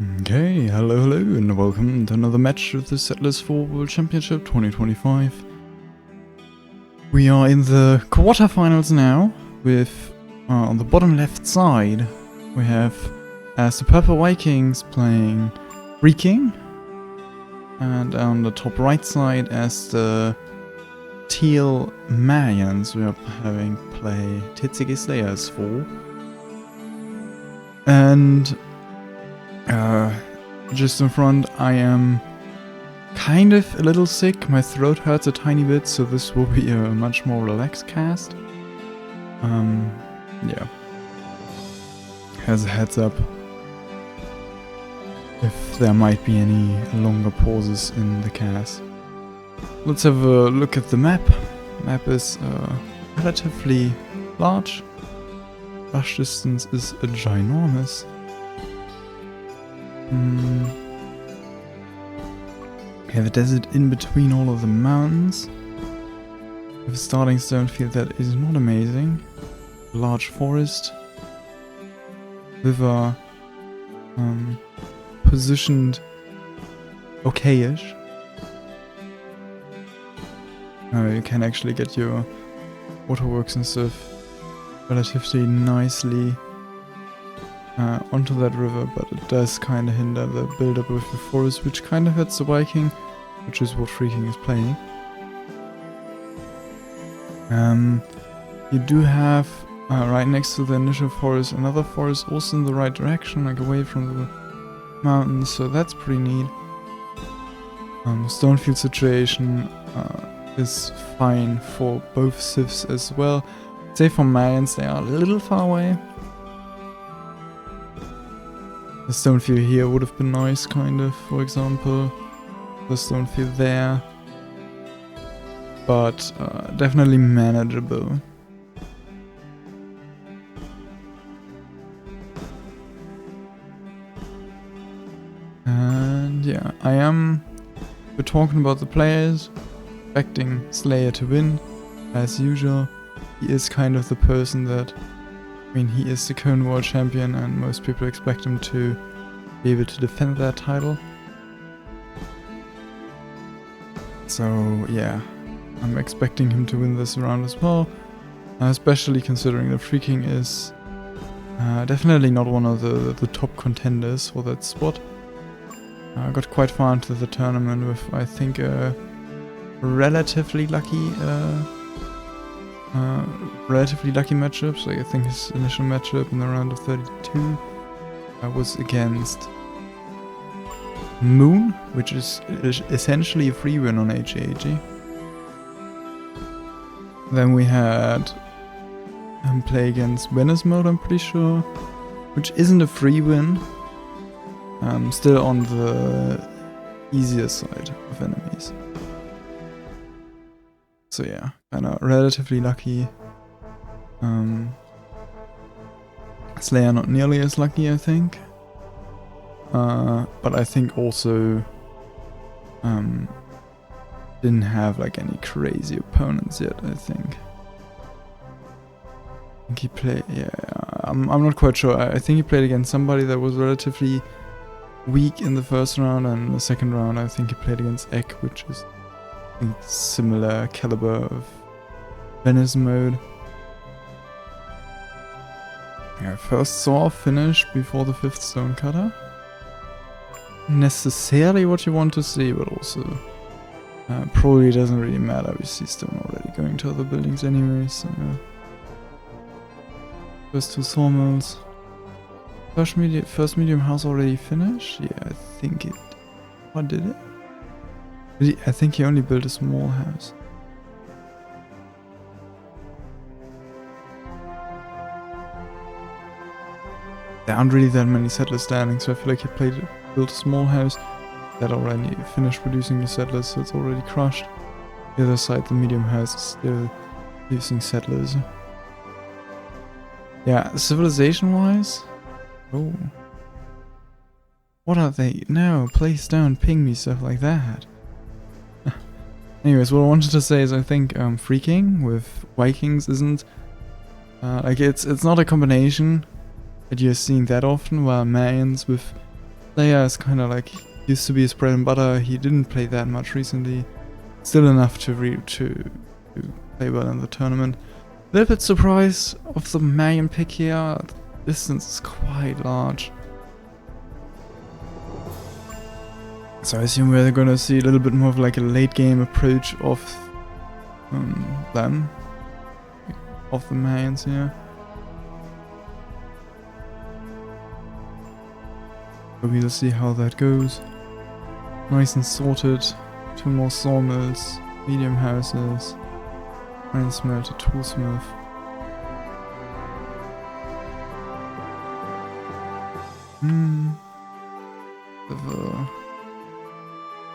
Okay, hello and welcome to another match of the Settlers 4 World Championship 2025. We are in the quarterfinals now, with on the bottom left side we have as the Purple Vikings playing Freaking, and on the top right side as the Teal Mayans we are having play TCG Slayers 4. And just in front, I am kind of a little sick. My throat hurts a tiny bit, so this will be a much more relaxed cast. Yeah. As a heads up, if there might be any longer pauses in the cast. Let's have a look at the map. Map is relatively large. Rush distance is ginormous. We have a desert in between all of the mountains. We have a starting stone field that is not amazing. A large forest. River positioned okay-ish. You can actually get your waterworks and stuff relatively nicely onto that river, but it does kind of hinder the build-up of the forest, which kind of hurts the Viking, which is what Freaking is playing. You do have right next to the initial forest another forest also in the right direction, like away from the mountains, so that's pretty neat. Stonefield situation is fine for both civs as well. Say for Mayans, they are a little far away. The stone field here would have been nice, kind of, for example. The stone field there. But definitely manageable. And yeah, we're talking about the players. Expecting Slayer to win, as usual. He is kind of the person that, he is the current world champion and most people expect him to be able to defend that title. So yeah, I'm expecting him to win this round as well, especially considering that Freaking is definitely not one of the top contenders for that spot. I got quite far into the tournament with, I think, a relatively lucky matchups. Like I think his initial matchup in the round of 32 was against Moon, which is essentially a free win on HAG. Then we had him play against Venice Mode, I'm pretty sure, which isn't a free win. Still on the easier side of enemies. So yeah, kinda relatively lucky. Slayer not nearly as lucky, I think. But I think also didn't have like any crazy opponents yet, I think. He played, yeah, I'm not quite sure. I think he played against somebody that was relatively weak in the first round, and in the second round I think he played against Ek, which is I think similar caliber of Venice Mode. Yeah, first saw finish before the 5th stone cutter. Necessarily what you want to see, but also probably doesn't really matter. We see stone already going to other buildings anyway, so yeah. First 2 sawmills. First medium house already finished? Yeah, I think it... What did it? I think he only built a small house. There aren't really that many settlers standing, so I feel like he built a small house that already finished producing the settlers, so it's already crushed. The other side, the medium house, is still producing settlers. Yeah, civilization-wise... Oh. What are they? No, place down, ping me, stuff like that. Anyways, what I wanted to say is I think Freaking with Vikings isn't... like it's not a combination that you're seeing that often, while Mayans with player is kind of like, used to be his bread and butter. He didn't play that much recently. Still enough to play well in the tournament. A little bit surprised of the Mayan pick here. The distance is quite large. So I assume we're gonna see a little bit more of like a late game approach of them. Of the Mayans here. But we'll see how that goes. Nice and sorted. 2 more sawmills, medium houses, iron smelter, toolsmith.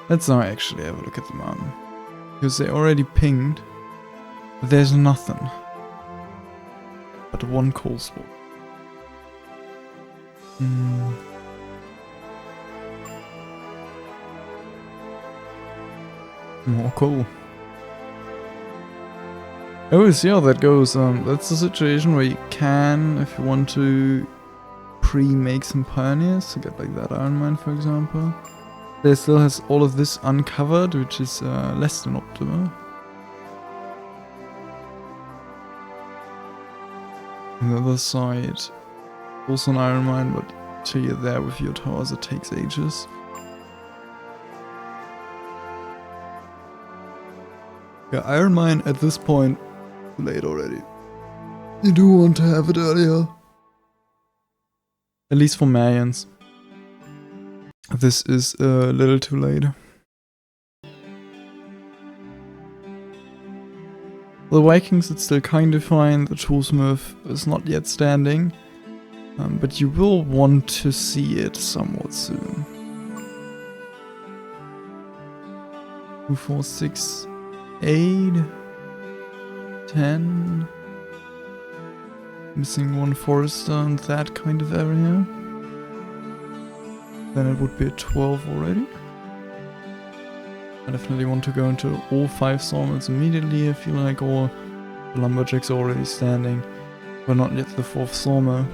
Let's now actually have a look at the mountain. Because they already pinged, but there's nothing but 1 coal spot. More coal. Oh, we'll see how that goes. That's the situation where you can, if you want to, pre-make some pioneers to get like that iron mine, for example. There still has all of this uncovered, which is less than optimal. On the other side, also an iron mine, but till you're there with your towers, it takes ages. Yeah, iron mine at this point, too late already. You do want to have it earlier. At least for Mayans. This is a little too late. The Vikings, it's still kind of fine. The toolsmith is not yet standing. But you will want to see it somewhat soon. 2, 4, 6, 8, 10. Missing 1 forester in that kind of area. Then it would be a 12 already. I definitely want to go into all 5 sawmills immediately. I feel like all the lumberjacks are already standing, but not yet the 4th sawmill.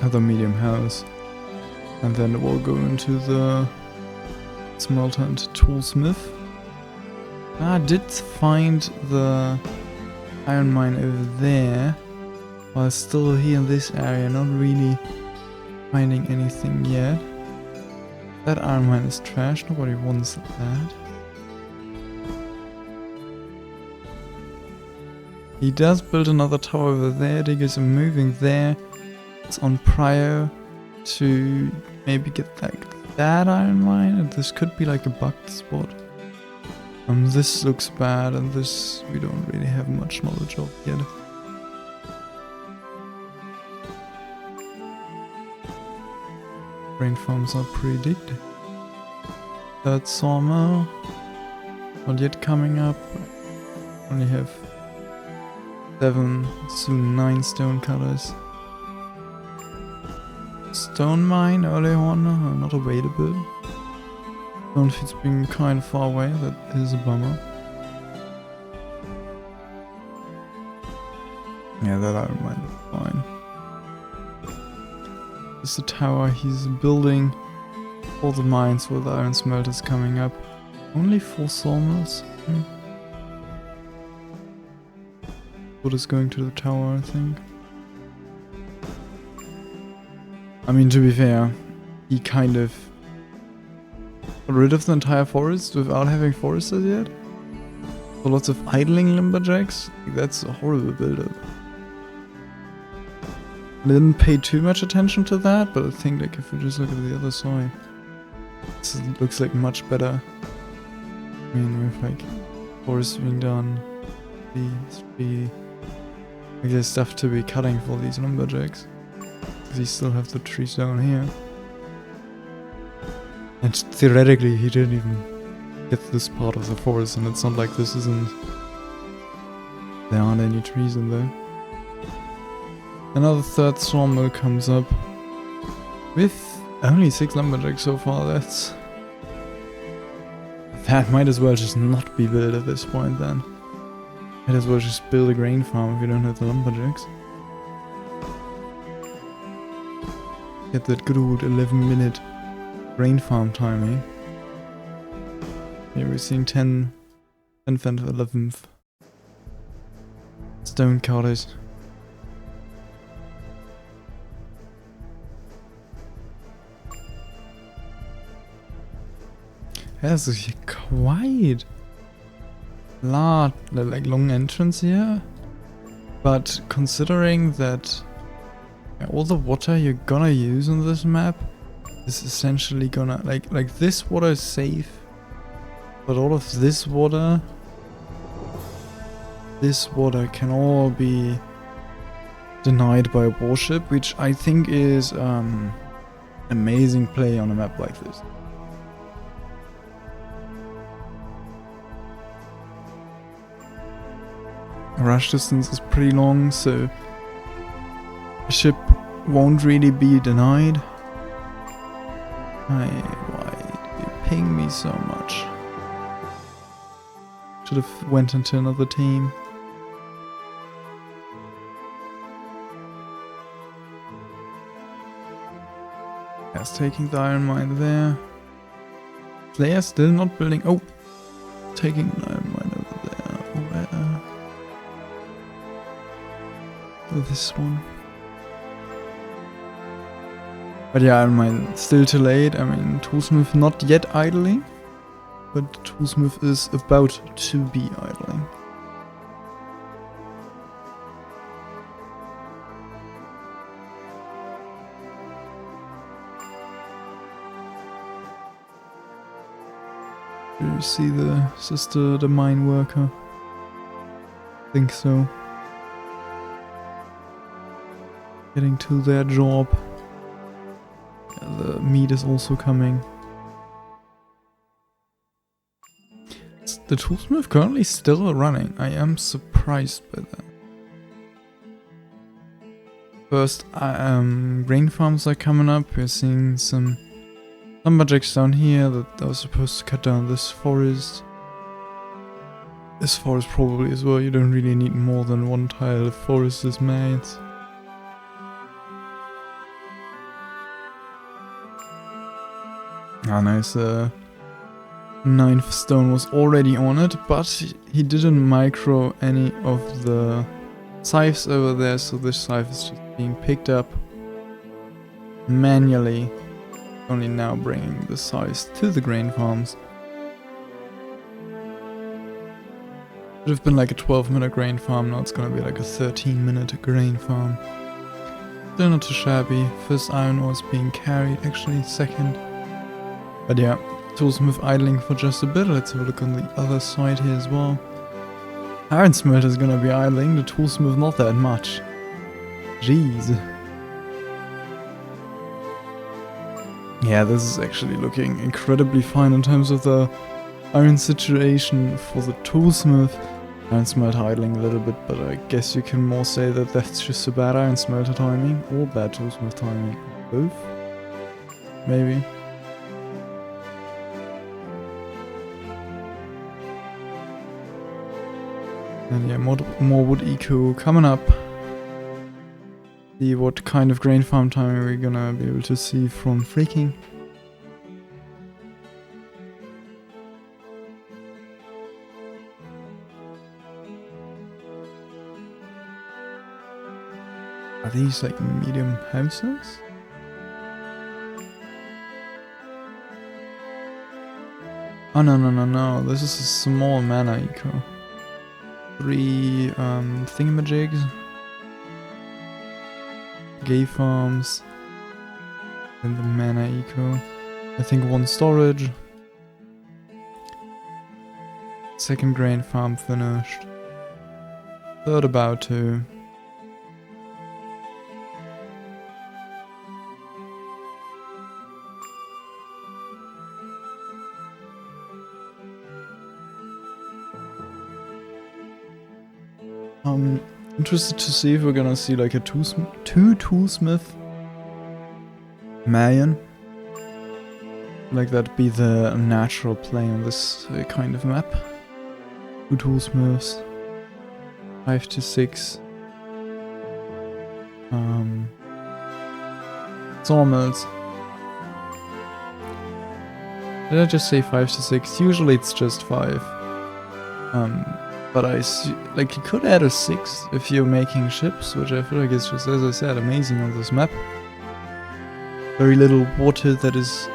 Other medium house. And then we'll go into the smelter and toolsmith. I did find the iron mine over there. While still here in this area, not really finding anything yet. That iron mine is trash, nobody wants that. He does build another tower over there, diggers are moving there. It's on prio to maybe get like that iron mine, and this could be like a bugged spot. This looks bad, and this we don't really have much knowledge of yet. Grain farms are predicted. 3rd sawmill, not yet coming up. Only have 7, soon 9 stone cutters. Stone mine early on, not available. Stone feed's being kind of far away, that is a bummer. Yeah, that iron mine is fine. This is the tower he's building. All the mines where the iron smelter's coming up. Only 4 sawmills. What is going to the tower, I think. I mean, to be fair, he kind of got rid of the entire forest without having foresters yet. So lots of idling lumberjacks. That's a horrible build-up. I didn't pay too much attention to that, but I think like if we just look at the other side, this looks like much better. I mean, with like forest being done, like there's stuff to be cutting for these lumberjacks. Because you still have the trees down here. And theoretically he didn't even get this part of the forest, and it's not like this isn't... There aren't any trees in there. Another 3rd sawmill comes up. With only 6 lumberjacks so far, that might as well just not be built at this point then. Might as well just build a grain farm if you don't have the lumberjacks. Get that good old 11-minute grain farm timing. Here we're seeing 10th and 11th stone cutters. There's a quite large, like long entrance here, but considering that all the water you're gonna use on this map is essentially gonna like this water is safe, but all of this water can all be denied by a warship, which I think is amazing play on a map like this. Rush distance is pretty long, so the ship won't really be denied. Why did you ping me so much? Should have went into another team. Yes, taking the iron mine there. They are still not building. Oh, taking an iron mine over there. Where? This one. But yeah, iron mine still too late. I mean, Toolsmith not yet idling, but Toolsmith is about to be idling. Do you see the sister, the mine worker? Think so. Getting to their job. Yeah, the meat is also coming. Is the Toolsmith currently still running? I am surprised by that. First, grain farms are coming up. We're seeing some lumberjacks down here that are supposed to cut down this forest. This forest probably as well. You don't really need more than one tile if forest is made. Ah, nice. 9th stone was already on it, but he didn't micro any of the scythes over there, so this scythe is just being picked up manually. Only now bringing the scythes to the grain farms. Should have been like a 12-minute grain farm, now it's gonna be like a 13-minute grain farm. Still not too shabby. First iron ore is being carried, actually second. But yeah, Toolsmith idling for just a bit. Let's have a look on the other side here as well. Iron Smelter is gonna be idling, the Toolsmith not that much. Jeez. Yeah, this is actually looking incredibly fine in terms of the iron situation for the Toolsmith. Iron Smelter idling a little bit, but I guess you can more say that that's just a bad Iron Smelter timing or bad Toolsmith timing. Both? Maybe. And yeah, more wood eco coming up. See what kind of grain farm timing we're gonna be able to see from freaking. Are these like medium houses? Oh no, this is a small mana eco. 3 thingamajigs, gay farms, and the mana eco. I think 1 storage. Second grain farm finished. Third about to. Interested to see if we're gonna see like a two Toolsmith Marion. Like that be the natural play on this kind of map. 2 Toolsmiths, 5 to 6. sawmills. Did I just say 5 to 6? Usually it's just 5. But like you could add a 6 if you're making ships, which I feel like is just, as I said, amazing on this map. Very little water that is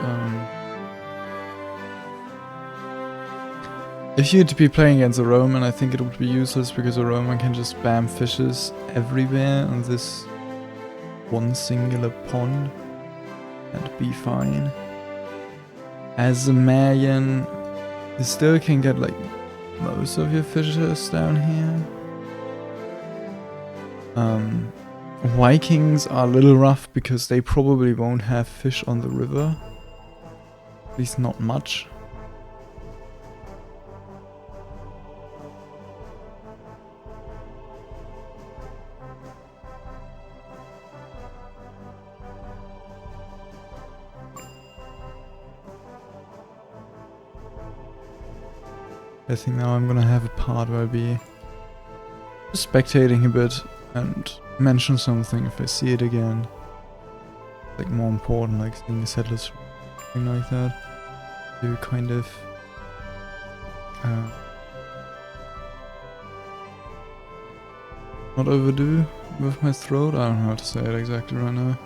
if you'd be playing against a Roman, I think it would be useless because a Roman can just spam fishes everywhere on this one singular pond and be fine. As a Mayan, you still can get like most of your fishes down here. Vikings are a little rough because they probably won't have fish on the river. At least not much. I think now I'm gonna have a part where I'll be just spectating a bit and mention something if I see it again. Like more important, like seeing a settlers, something like that. To kind of not overdo with my throat. I don't know how to say it exactly right now.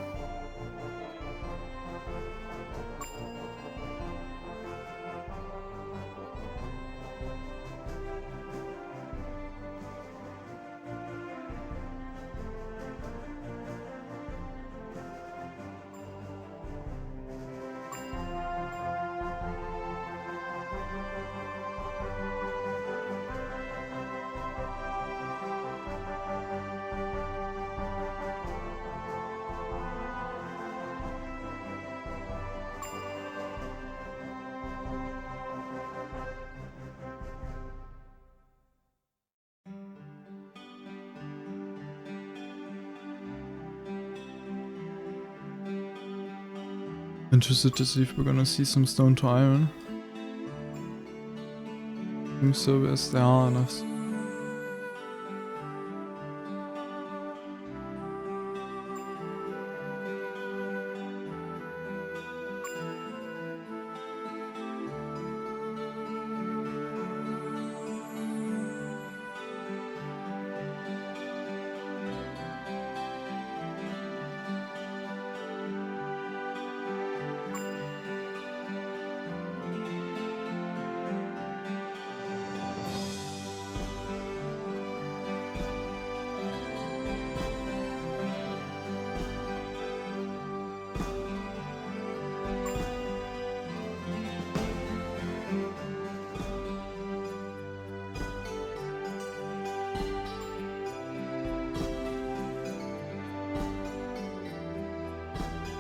Interested to see if we're gonna see some stone to iron. Seems so as there are enough.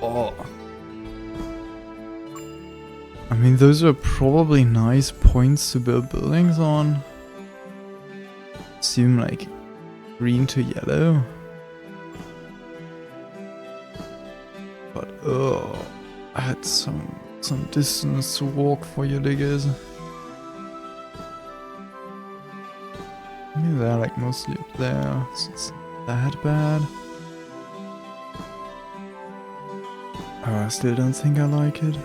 Oh. I mean, those are probably nice points to build buildings on. Seem like green to yellow. But oh, I had some distance to walk for you diggers. I mean, they're like mostly up there, so it's not that bad. I still don't think I like it.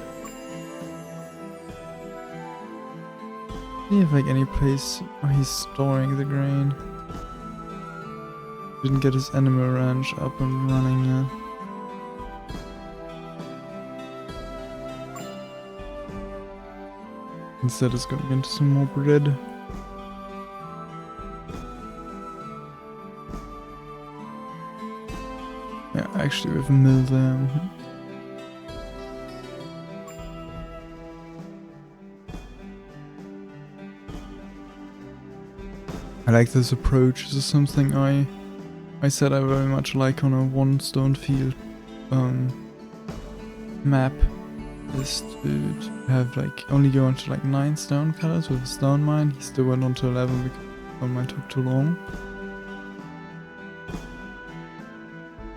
Do you have like any place where he's storing the grain? Didn't get his animal ranch up and running yet. Instead it's going into some more bread. Yeah, actually we have a mill there. I like this approach. This is something I said I very much like on a one stone field map, is to have like only go into like 9 stone colors with a stone mine. He still went on to 11 because the stone mine took too long.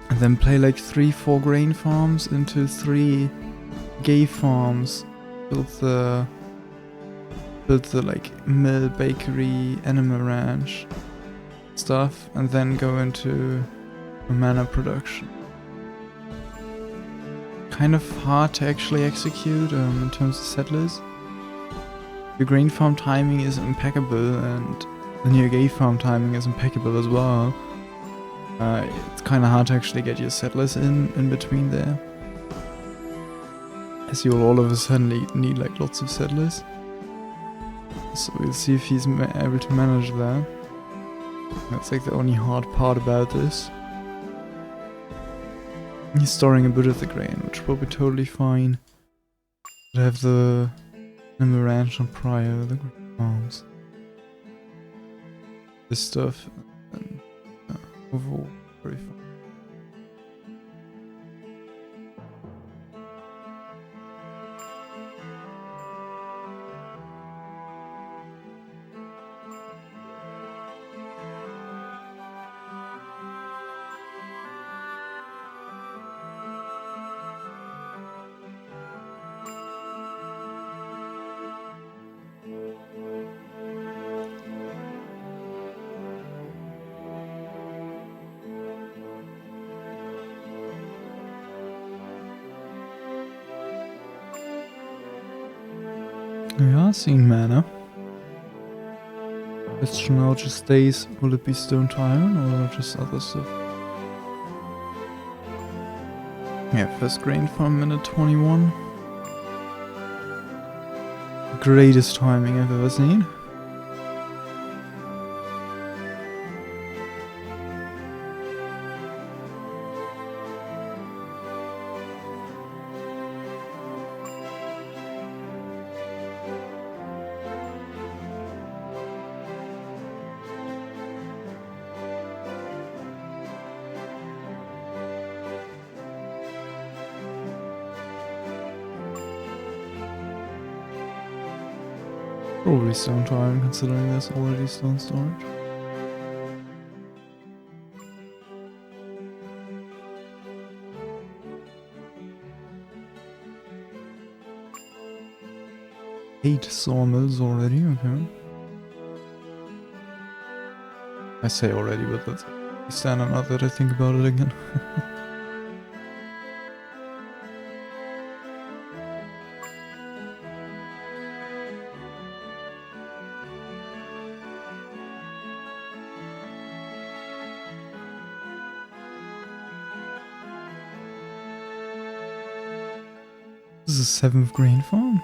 And then play like 3-4 grain farms into 3 gay farms. Build the like mill, bakery, animal ranch stuff, and then go into a manor production. kind of hard to actually execute in terms of settlers. The grain farm timing is impeccable and the near gate farm timing is impeccable as well. It's kind of hard to actually get your settlers in between there, as you'll all of a sudden need like lots of settlers. So we'll see if he's able to manage that. That's like the only hard part about this. He's storing a bit of the grain, which will be totally fine. But have the Nimble Ranch on prior, the grain farms. This stuff, and overall, very fun. We are seeing mana. Question now just stays, will it be stone to iron or just other stuff? Yeah, first grain farm minute 21. Greatest timing I've ever seen. Probably stone to iron, considering there's already stone storage. Eight sawmills already, okay. I say already, but that's standard now that I think about it again. This is the 7th grain farm.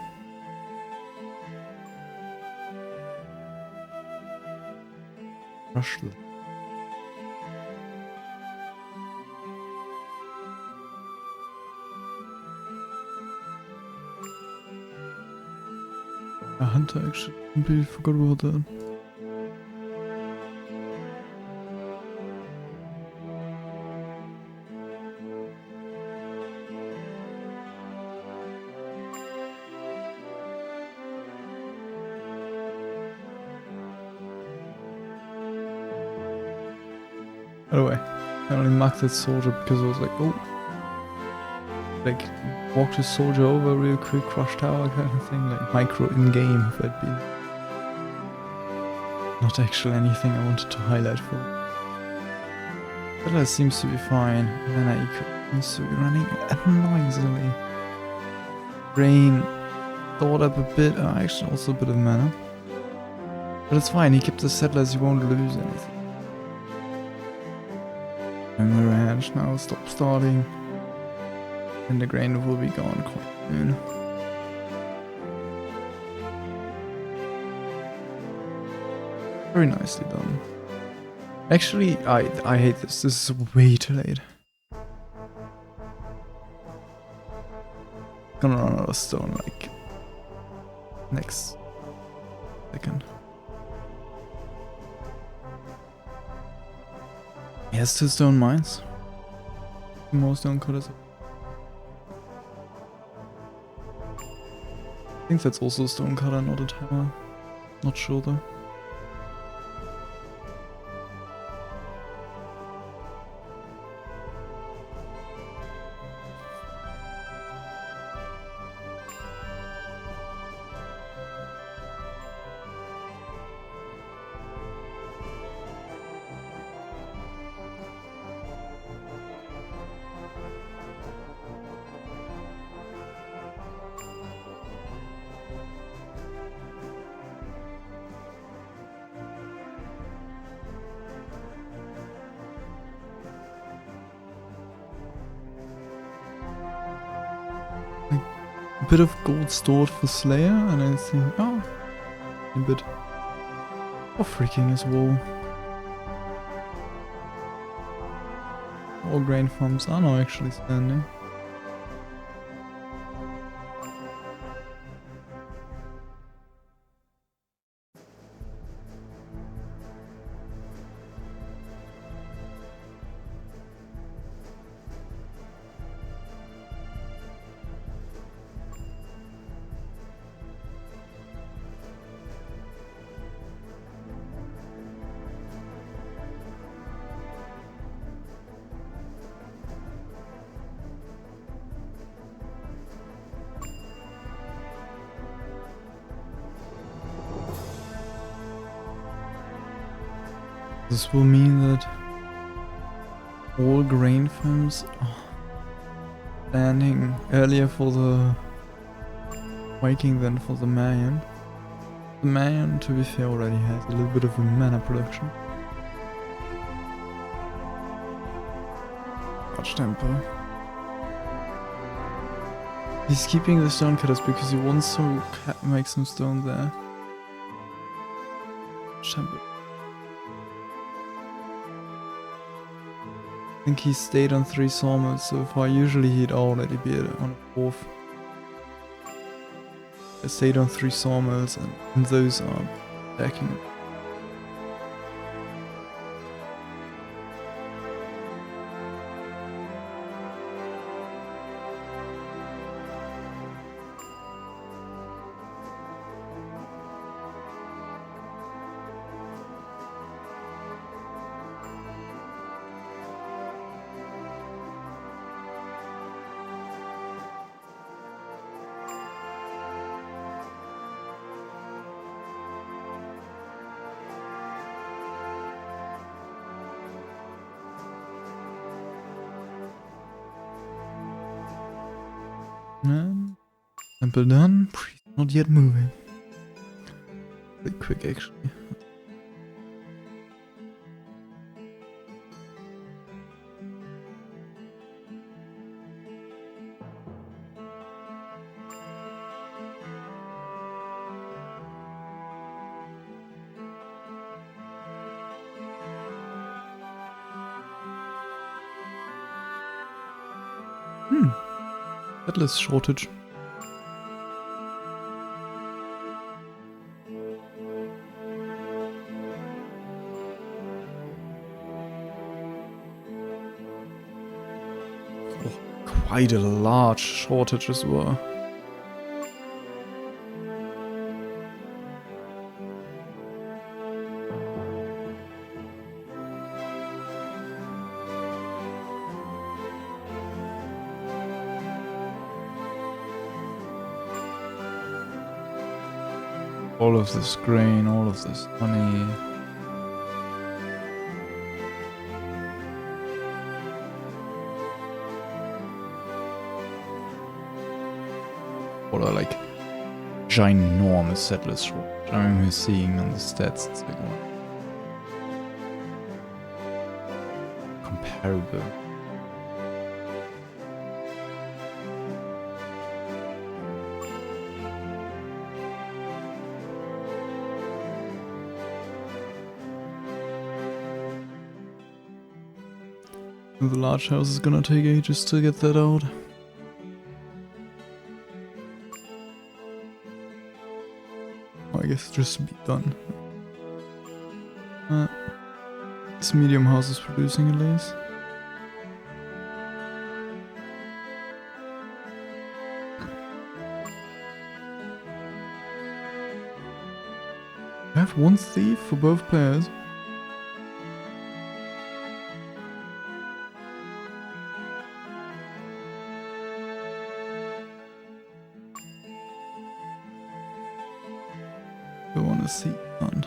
Rush the a hunter, actually completely forgot about that. By the way, I only marked that soldier because I was like, oh, like walked his soldier over real quick, crush tower kind of thing, like micro in-game if that'd be not actually anything I wanted to highlight for. But that seems to be fine. Mana eco seems to be running noisily. Rain thawed up a bit, actually also a bit of mana. But it's fine, he kept the settlers, he won't lose anything. And the ranch now stop starting, and the grain will be gone quite soon. Very nicely done. Actually, I hate this. This is way too late. Gonna run out of stone like next second. He has 2 stone mines. More stone cutters. I think that's also a stone cutter, not a tower. Not sure though. a bit of gold stored for Slayer, and I think, oh, a bit of freaking as well. All grain farms are now actually standing. This will mean that all grain farms are standing earlier for the Viking than for the Mayan. The Mayan, to be fair, already has a little bit of a mana production. Arch Temple. He's keeping the stone cutters because he wants to make some stone there. Arch Temple. I think he stayed on 3 sawmills so far. Usually he'd already be on a 4th. I stayed on 3 sawmills and those are backing. Temple done. Priest not yet moving. Pretty quick actually. Atlas shortage. Quite a large shortage as well. All of this grain, all of this honey. What are like ginormous settlers shortage. I remember seeing on the stats, it's like what? Comparable. The large house is gonna take ages to get that out. I guess just be done. This medium house is producing at least. I have 1 thief for both players. I want to see done.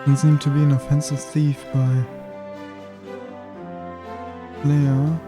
Doesn't seem to be an offensive thief by player.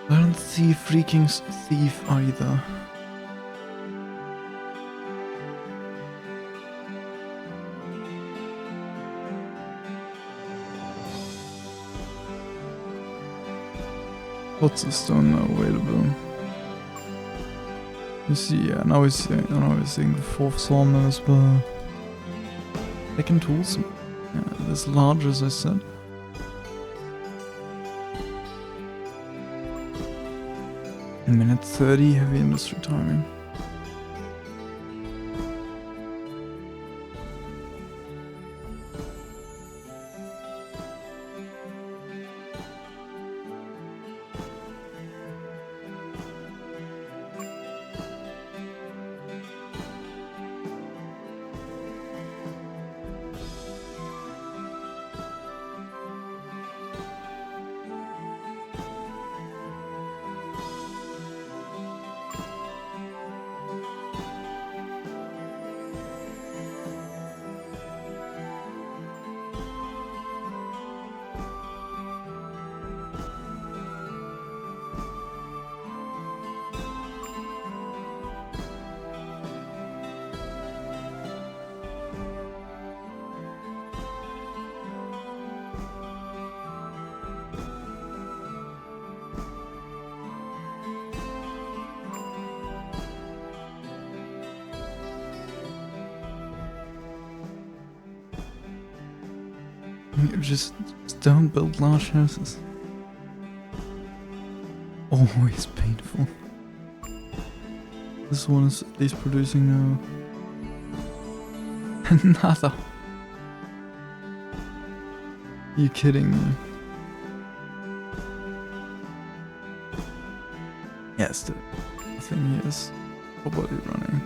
I don't see freaking thief either. What's the stone now available? You see, yeah, now we're seeing the fourth sawmill as well. Second tools, yeah, this large as I said. Minute 30, heavy industry timing. You just don't build large houses. Always painful. This one is at least producing now. Another. You kidding me? Yes, the thing here is probably running.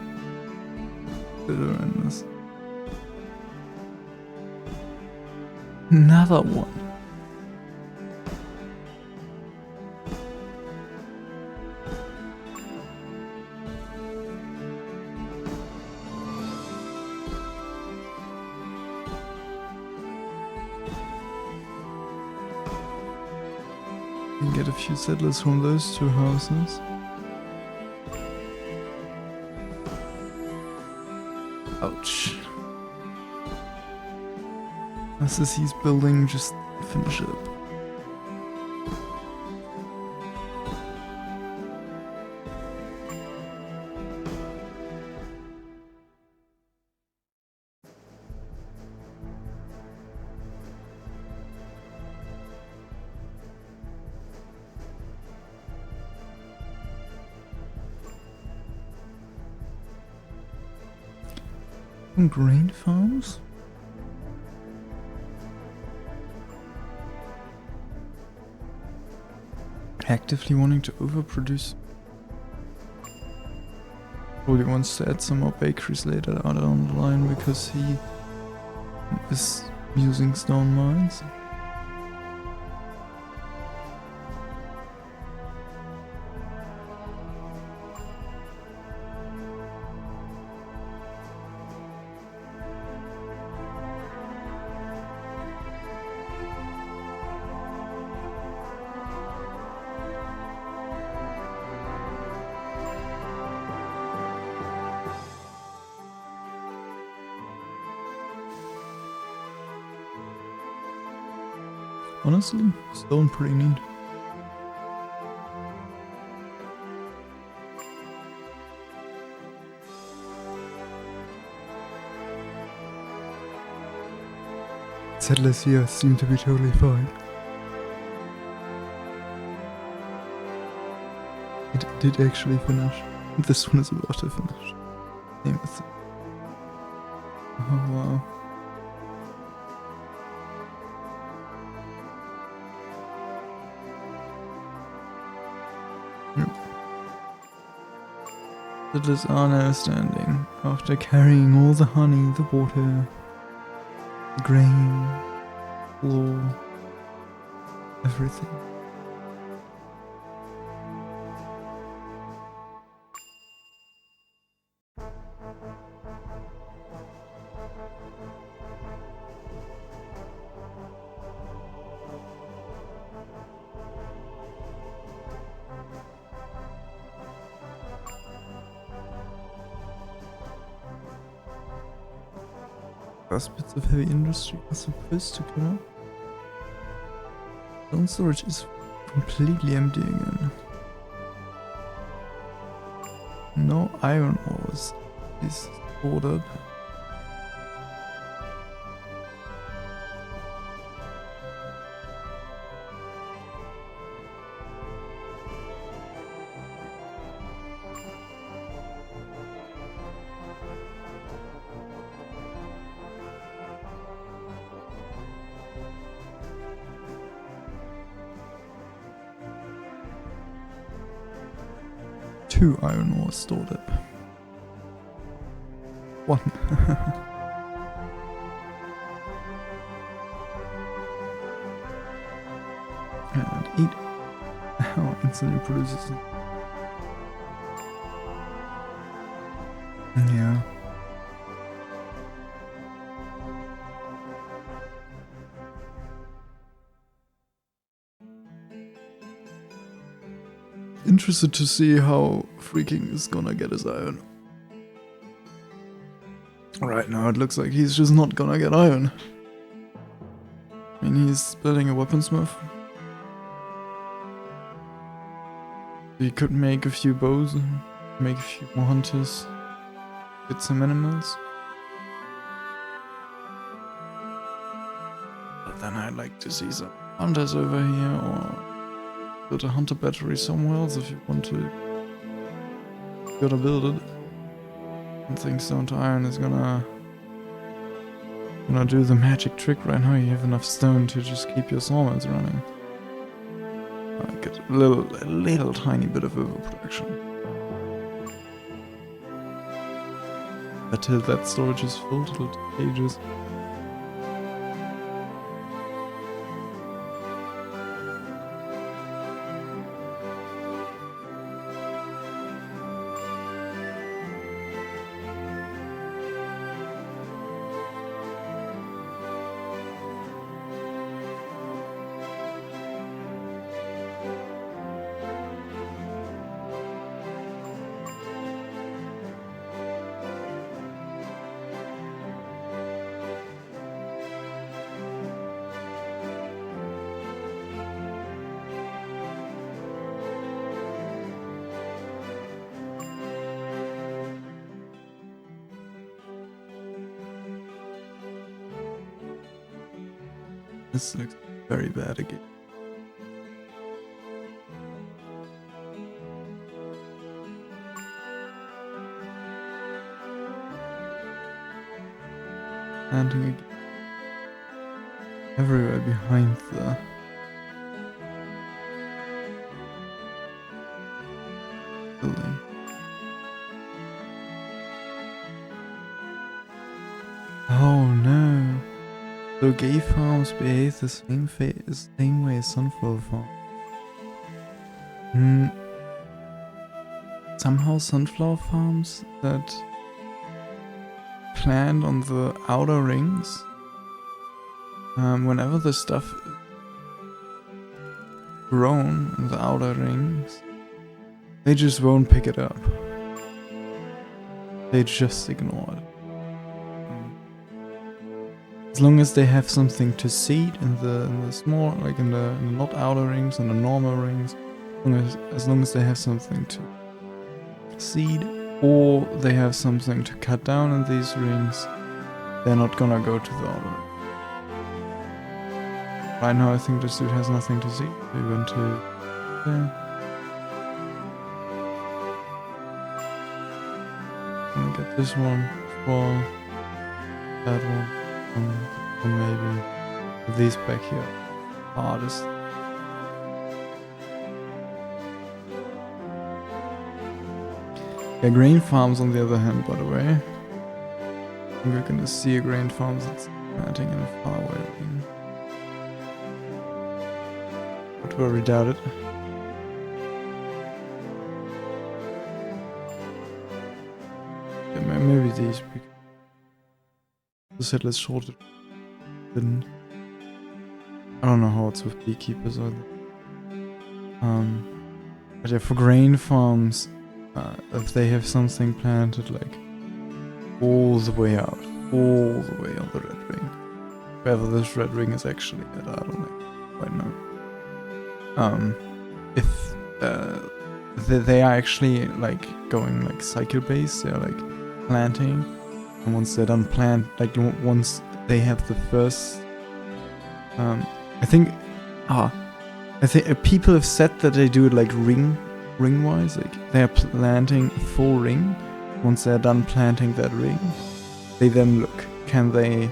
Better in this. Another one. You can get a few settlers from those two houses. Ouch. As this he's building, just finish it up. Some grain farms? Actively wanting to overproduce. Probably wants to add some more bakeries later on down the line because he is using stone mines. Honestly, stone pretty neat. settlers here seem to be totally fine. It did actually finish. This one is about to finish. Same as it. Oh wow. Settlers are now standing after carrying all the honey, the water, the grain, flour, everything. Last bits of heavy industry are supposed to come up. Stone storage is completely empty again. No iron ores is stored up. Two iron ores stored up. One. And 8. Oh, instantly produces it. Yeah. Interested to see how Freaking is gonna get his iron. Right now it looks like he's just not gonna get iron. I mean, he's building a weaponsmith. He could make a few bows, make a few more hunters, get some animals. But then I'd like to see some hunters over here, or build a hunter battery somewhere else if you want to. You gotta build it. I think stone to iron is gonna do the magic trick right now. You have enough stone to just keep your sawmills running. Get a little tiny bit of overproduction. But till that storage is filled, it'll take ages. This looks very bad again. Landing again. Everywhere behind the building. Oh no. So gay farms behave the same way as sunflower farms. Somehow sunflower farms that plant on the outer rings, whenever the stuff is grown in the outer rings, they just won't pick it up. They just ignore it. As long as they have something to seed in the small, like in the not outer rings, in the normal rings, as long as they have something to seed, or they have something to cut down in these rings, they're not gonna go to the outer ring. Right now I think this dude has nothing to see. He went to there. I'm gonna get this one as well. That one. And maybe these back here. Hardest. Yeah, grain farms on the other hand, by the way. I think we're gonna see a grain farm that's planting in a far away region. Would very doubt it. Yeah, maybe these, because the settlers shorted didn't. I don't know how it's with beekeepers either. But yeah, for grain farms, if they have something planted like all the way out, all the way on the red ring, wherever this red ring is actually at, I don't know right now. If they are actually like going like cycle based, they're like planting, and once they're done like once they have the first, I think people have said that they do it like ring wise, like they're planting a full ring. Once they're done planting that ring, they then look, can they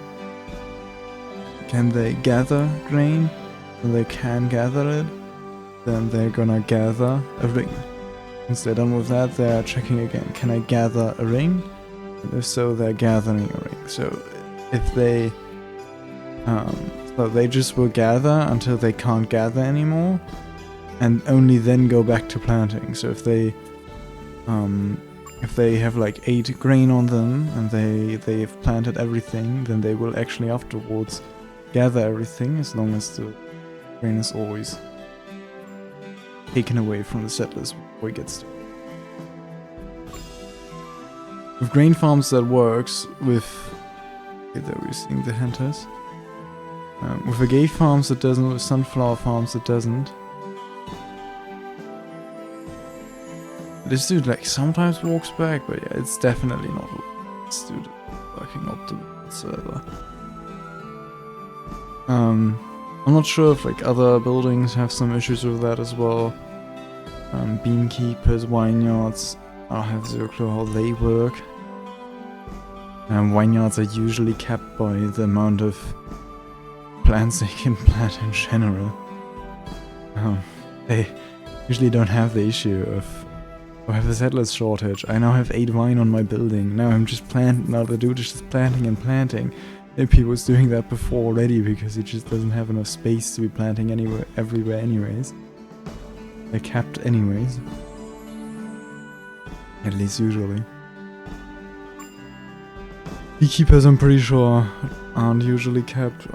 gather grain? When they can gather it, then they're gonna gather a ring. Once they're done with that, they're checking again, can I gather a ring? And if so, they're gathering a ring. So if they so they just will gather until they can't gather anymore, and only then go back to planting. So if they have like 8 grain on them and they've planted everything, then they will actually afterwards gather everything, as long as the grain is always taken away from the settlers before it gets to. With grain farms that works, with there we're seeing the hunters. With agave farms it doesn't, with sunflower farms it doesn't. This dude like sometimes walks back, but yeah, it's definitely not this dude working up to the server. I'm not sure if like other buildings have some issues with that as well. Bean keepers, vineyards, I have zero clue how they work. Vineyards are usually capped by the amount of plants they can plant in general. They usually don't have the issue of, oh, I have a settlers shortage, I now have 8 vine on my building, now I'm just now the dude is just planting and planting. Maybe he was doing that before already because he just doesn't have enough space to be planting everywhere anyways. They're capped anyways. At least usually. Beekeepers, I'm pretty sure, aren't usually capped.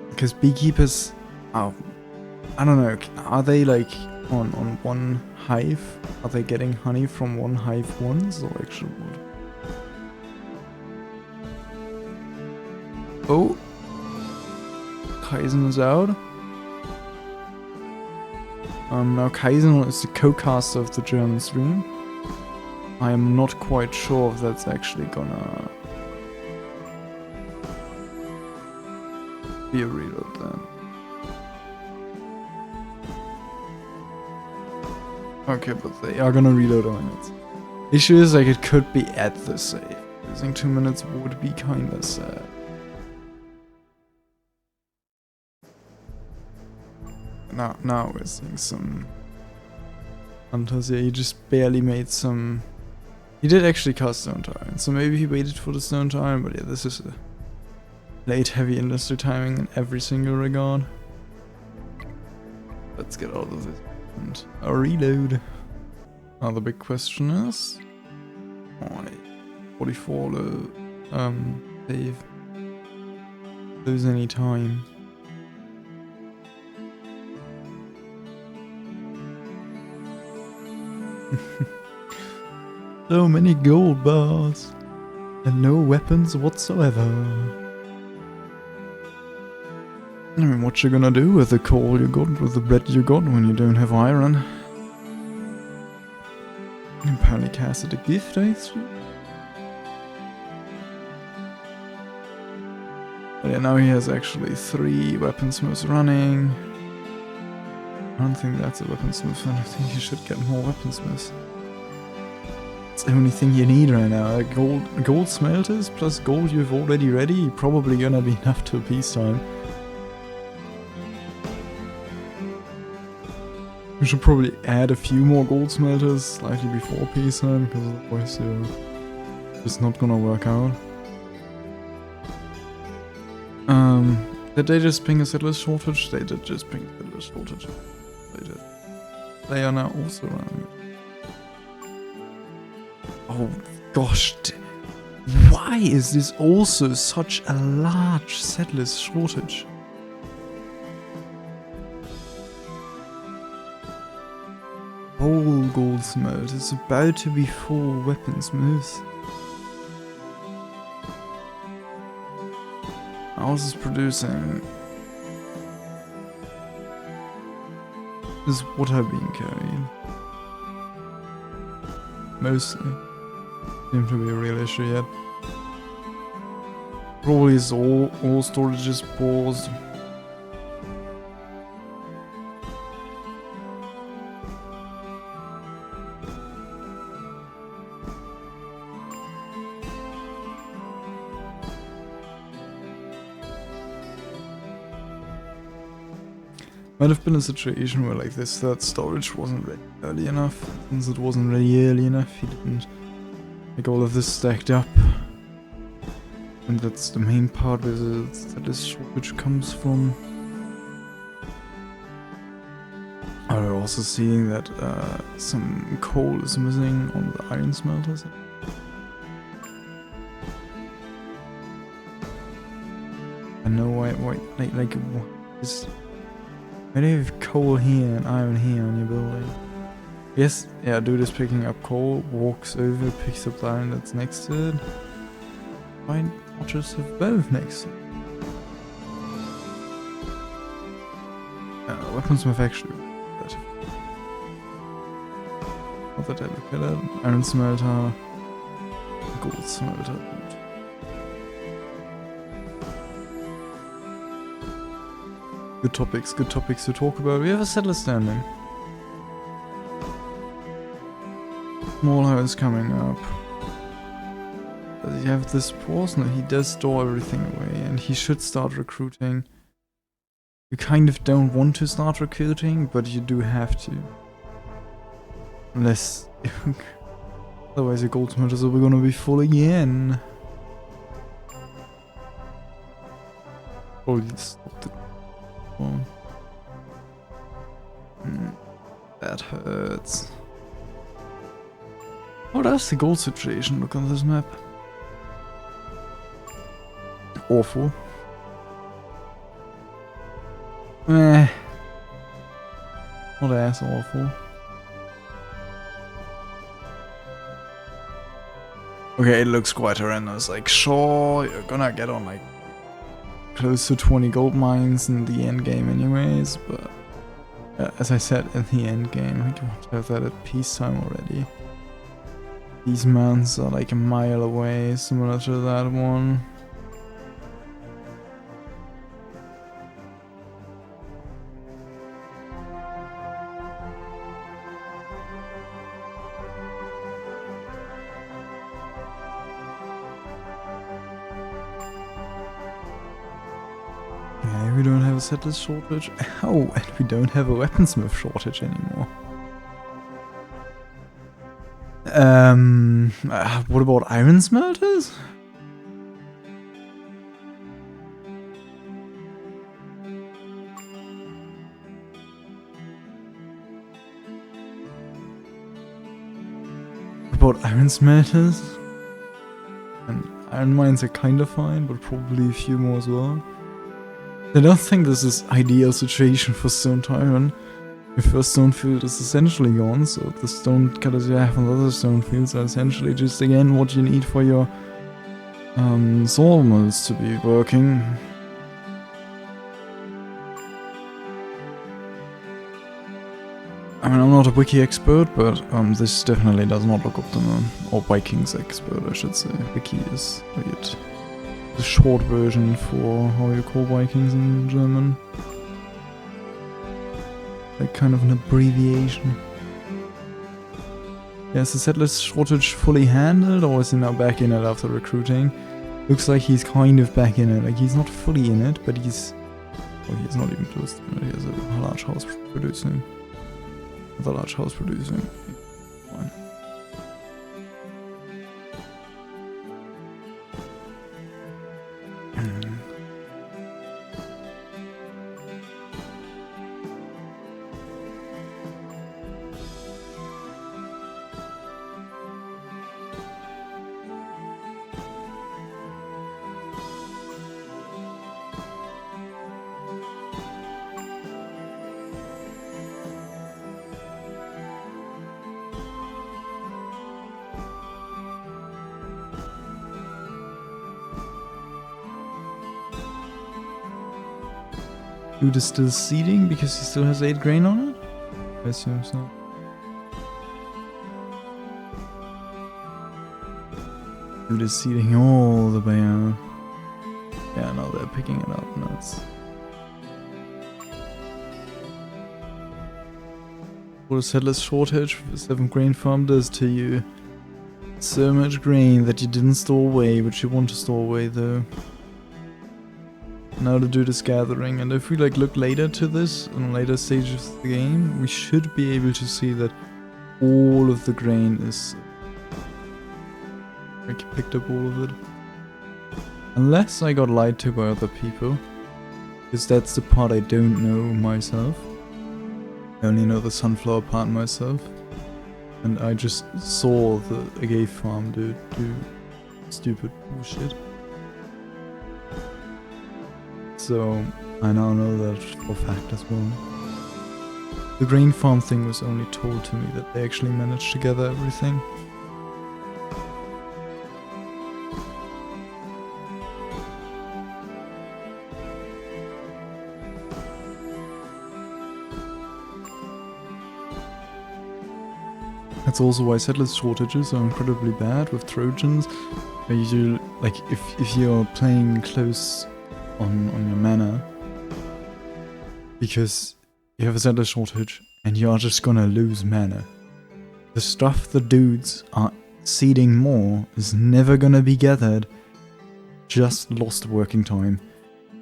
Because beekeepers, I don't know, are they like on one hive? Are they getting honey from one hive once, or actually what? Oh, Kaizen is out. Now Kaizen is the co-caster of the German stream. I am not quite sure if that's actually gonna be a reload then. Okay, but they are gonna reload a minute. Issue is like it could be at the save. Losing 2 minutes would be kinda sad. Now we're seeing some hunters. Yeah, he just barely made some. He did actually cast Stone Tyrant, so maybe he waited for the Stone Tyrant, but yeah, this is a late heavy industry timing in every single regard. Let's get out of this and a reload. Now the big question is, why 44 save, lose any time. So many gold bars and no weapons whatsoever. I mean, what you gonna do with the coal you got, with the bread you got, when you don't have iron? You apparently casted a gift, I see. But yeah, now he has actually 3 weaponsmiths running. I don't think that's a weaponsmith, and I think he should get more weaponsmiths. It's the only thing you need right now. Like gold smelters plus gold you've already ready, probably gonna be enough till peacetime. We should probably add a few more gold smelters slightly before peacetime, because otherwise it's not gonna work out. Did they just ping a settler shortage? They did just ping a settler shortage. They did. They are now also running. Oh gosh, why is this also such a large settlers shortage? Whole goldsmith is about to be full weaponsmiths. Ours is producing. Is water being carried? Mostly. Seems to be a real issue yet. Probably is all storage is paused. Might have been a situation where like this third storage wasn't ready early enough. Since it wasn't ready early enough, he didn't like all of this stacked up. And that's the main part where this shortage comes from. We're also seeing that some coal is missing on the iron smelters. I know why like what is. Why do you have coal here and iron here on your building? Yes, yeah, dude is picking up coal, walks over, picks up the iron that's next to it. Why not just have both next to it? Weaponsmith actually. Not that I look at it. Iron smelter, gold smelter. Good topics to talk about. We have a settler standing. Small house coming up. Does he have this pause? No, he does store everything away, and he should start recruiting. You kind of don't want to start recruiting, but you do have to. Unless... otherwise your gold smelters are gonna be full again. Probably stop the... that hurts. How does the gold situation look on this map? Awful. Not as awful. Okay, it looks quite horrendous. Like, sure, you're gonna get on like close to 20 gold mines in the end game anyways, but as I said, in the end game, I want to have that at peacetime already. These mountains are like a mile away, similar to that one. We don't have a settlers shortage. Oh, and we don't have a weaponsmith shortage anymore. What about iron smelters? What about iron smelters? And iron mines are kinda fine, but probably a few more as well. I don't think this is ideal situation for stone tyrant. Your first stone field is essentially gone, so the stone cutters you have on the other stone fields are essentially just again what you need for your sawmills to be working. I mean, I'm not a wiki expert, but this definitely does not look optimal. Or Vikings expert, I should say. Wiki is weird. the short version for how you call Vikings in German. Like kind of an abbreviation. Yeah, is the settlers shortage fully handled, or is he now back in it after recruiting? Looks like he's kind of back in it. Like, he's not fully in it, but he's... Well, he's not even close to it. He has a large house producing. The large house producing. Fine. Dude is still seeding because he still has 8 grain on it? I assume so. Dude is seeding all the way out. Yeah, no, they're picking it up. Nuts. What a settler's shortage with 7 grain farm does to you. So much grain that you didn't store away, but you want to store away though. Now to do this gathering, and if we like look later to this, in later stages of the game, we should be able to see that all of the grain is... I picked up all of it. Unless I got lied to by other people, because that's the part I don't know myself. I only know the sunflower part myself. And I just saw the agave farm dude do stupid bullshit. So I now know that for a fact as well. The grain farm thing was only told to me that they actually managed to gather everything. That's also why settlers shortages are incredibly bad with Trojans. You like if you're playing close on your mana, because you have a settler shortage and you are just gonna lose mana. The stuff the dudes are seeding more is never gonna be gathered, just lost working time.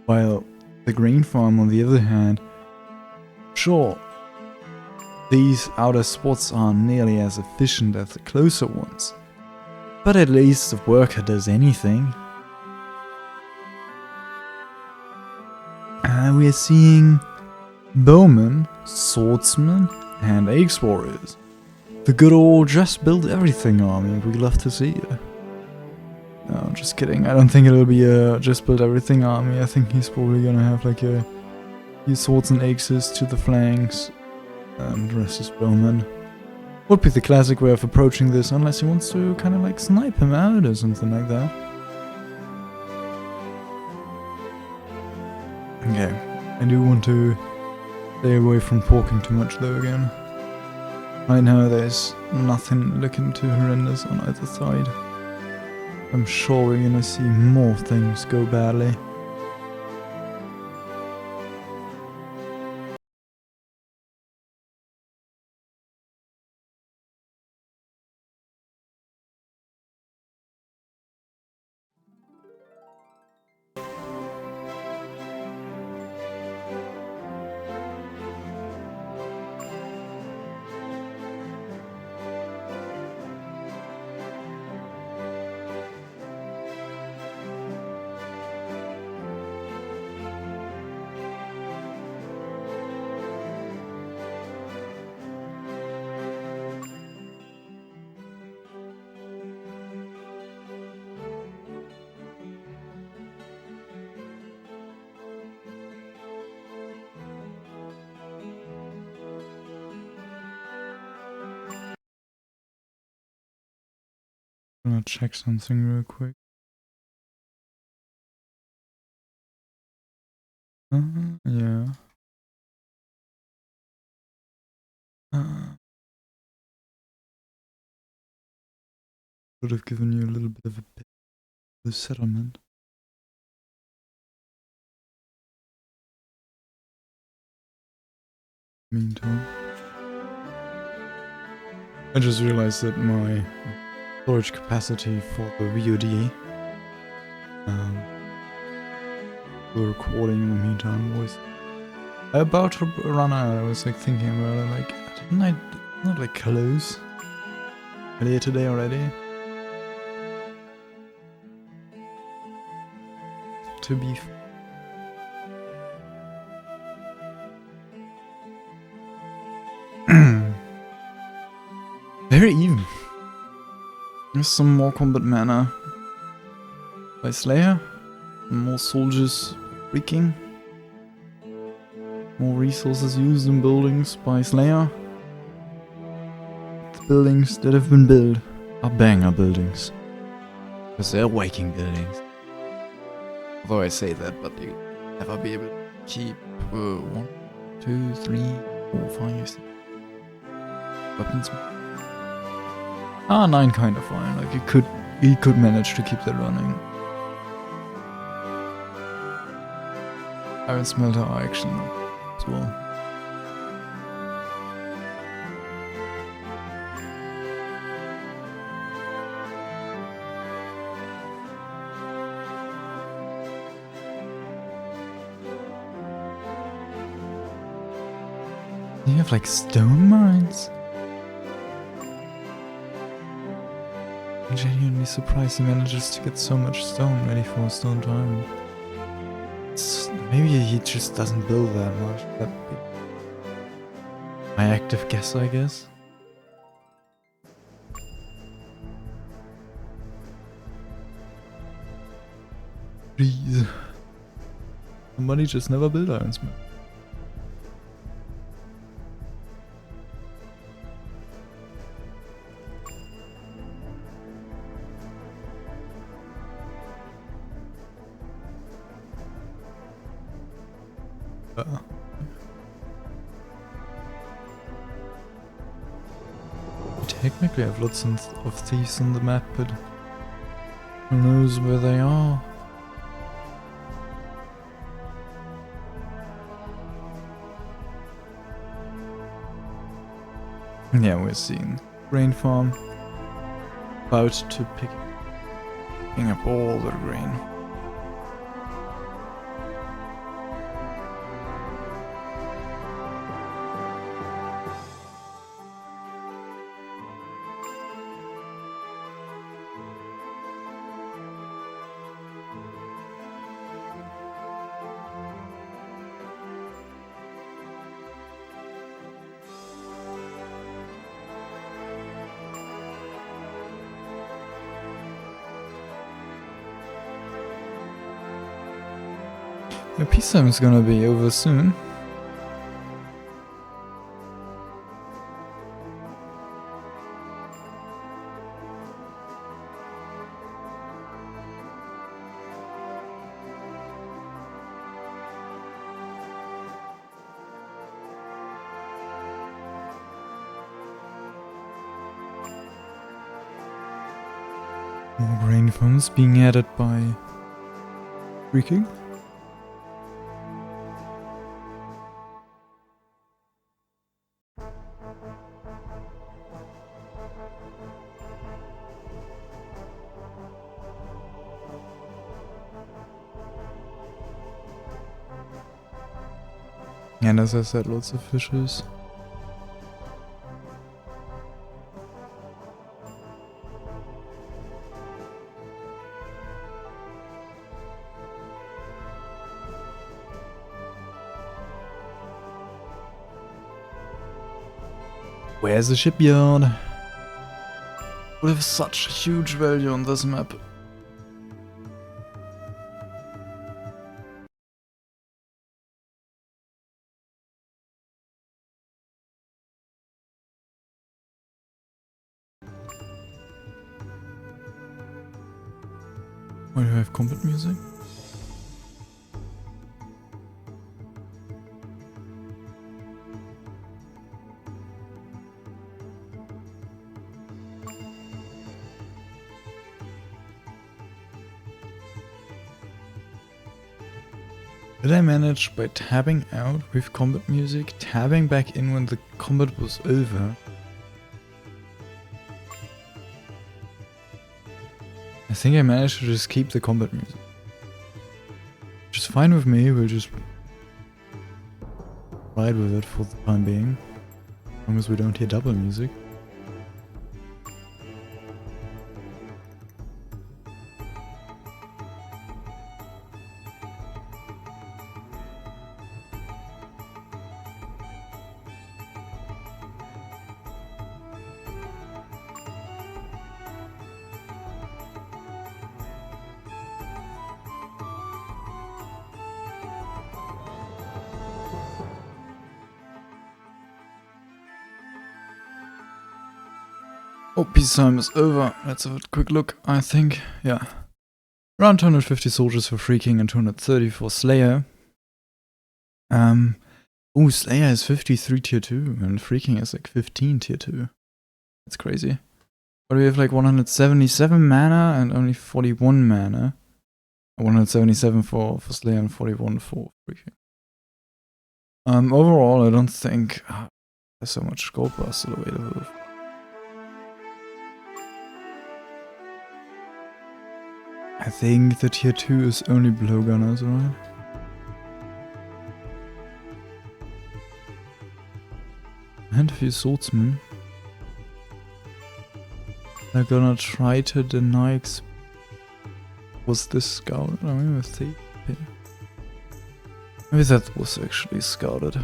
While the grain farm, on the other hand, sure, these outer spots aren't nearly as efficient as the closer ones, but at least the worker does anything. We're seeing bowmen, swordsmen, and axe warriors. The good old just build everything army we love to see. No, just kidding. I don't think it'll be a just build everything army. I think he's probably gonna have like a few swords and axes to the flanks, and the rest is bowmen. Would be the classic way of approaching this, unless he wants to kind of like snipe him out or something like that. Okay, I do want to stay away from talking too much though again. Right now there's nothing looking too horrendous on either side. I'm sure we're gonna see more things go badly. I'm gonna check something real quick. Yeah. Would have given you a little bit of a bit of the settlement. Meantime, I just realized that my storage capacity for the VOD, the recording in the meantime, was about to run out. I was like thinking about it, like, didn't I not like close earlier today already? To be very even. There's some more combat mana by Slayer, more soldiers freaking, more resources used in buildings by Slayer. The buildings that have been built are banger buildings, because they're Viking buildings. Although I say that, but you'll never be able to keep 1, 2, 3, 4, 5, 6 weapons. 9 kind of fine. Like he could manage to keep that running. Iron smelter are actually not as well. You have like stone mines? I'm genuinely surprised he manages to get so much stone ready for a stone tyrant. Maybe he just doesn't build that much. That'd be my active guess, I guess. Jeez. Somebody just never built ironsmith. Technically I have lots of thieves on the map, but who knows where they are? Yeah, we're seeing grain farm about to picking up all the grain. The peacetime is gonna be over soon. More grain farms being added by freaking. And as I said, lots of fishes. Where's the shipyard? We have such huge value on this map. Why do I have combat music? Did I manage by tabbing out with combat music, tabbing back in when the combat was over? I think I managed to just keep the combat music. Which is fine with me, we'll just ride with it for the time being. As long as we don't hear double music. Oh, peace time is over. Let's have a quick look, I think. Yeah. Around 250 soldiers for Freaking and 230 for Slayer. Oh, Slayer is 53 tier 2 and Freaking is like 15 tier 2. That's crazy. But we have like 177 mana and only 41 mana. 177 for Slayer and 41 for Freaking. Overall, I don't think there's so much gold bar still available. I think the tier 2 is only blowgunners, right? And a few swordsmen. They're gonna try to deny was this scouted? I mean, let's see. Maybe that was actually scouted.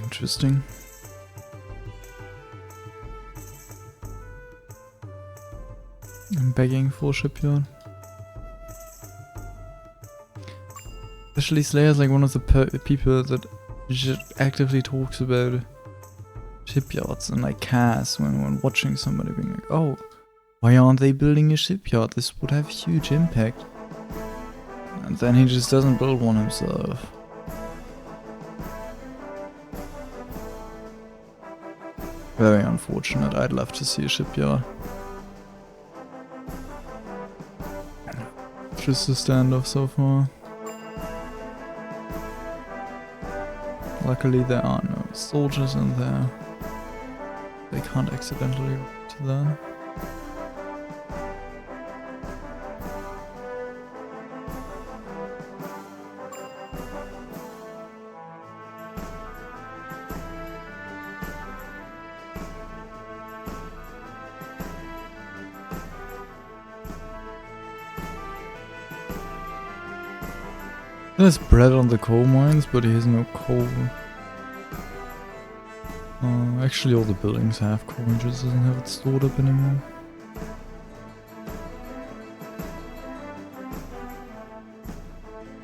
Interesting. I'm begging for shipyard. Especially Slayer is like one of the people that just actively talks about shipyards and like casts when watching somebody being like, oh, why aren't they building a shipyard? This would have huge impact. And then he just doesn't build one himself. Very unfortunate. I'd love to see a shipyard. Just a standoff so far. Luckily there are no soldiers in there. They can't accidentally to that. There's bread on the coal mines, but he has no coal. Actually all the buildings have coal, he just doesn't have it stored up anymore.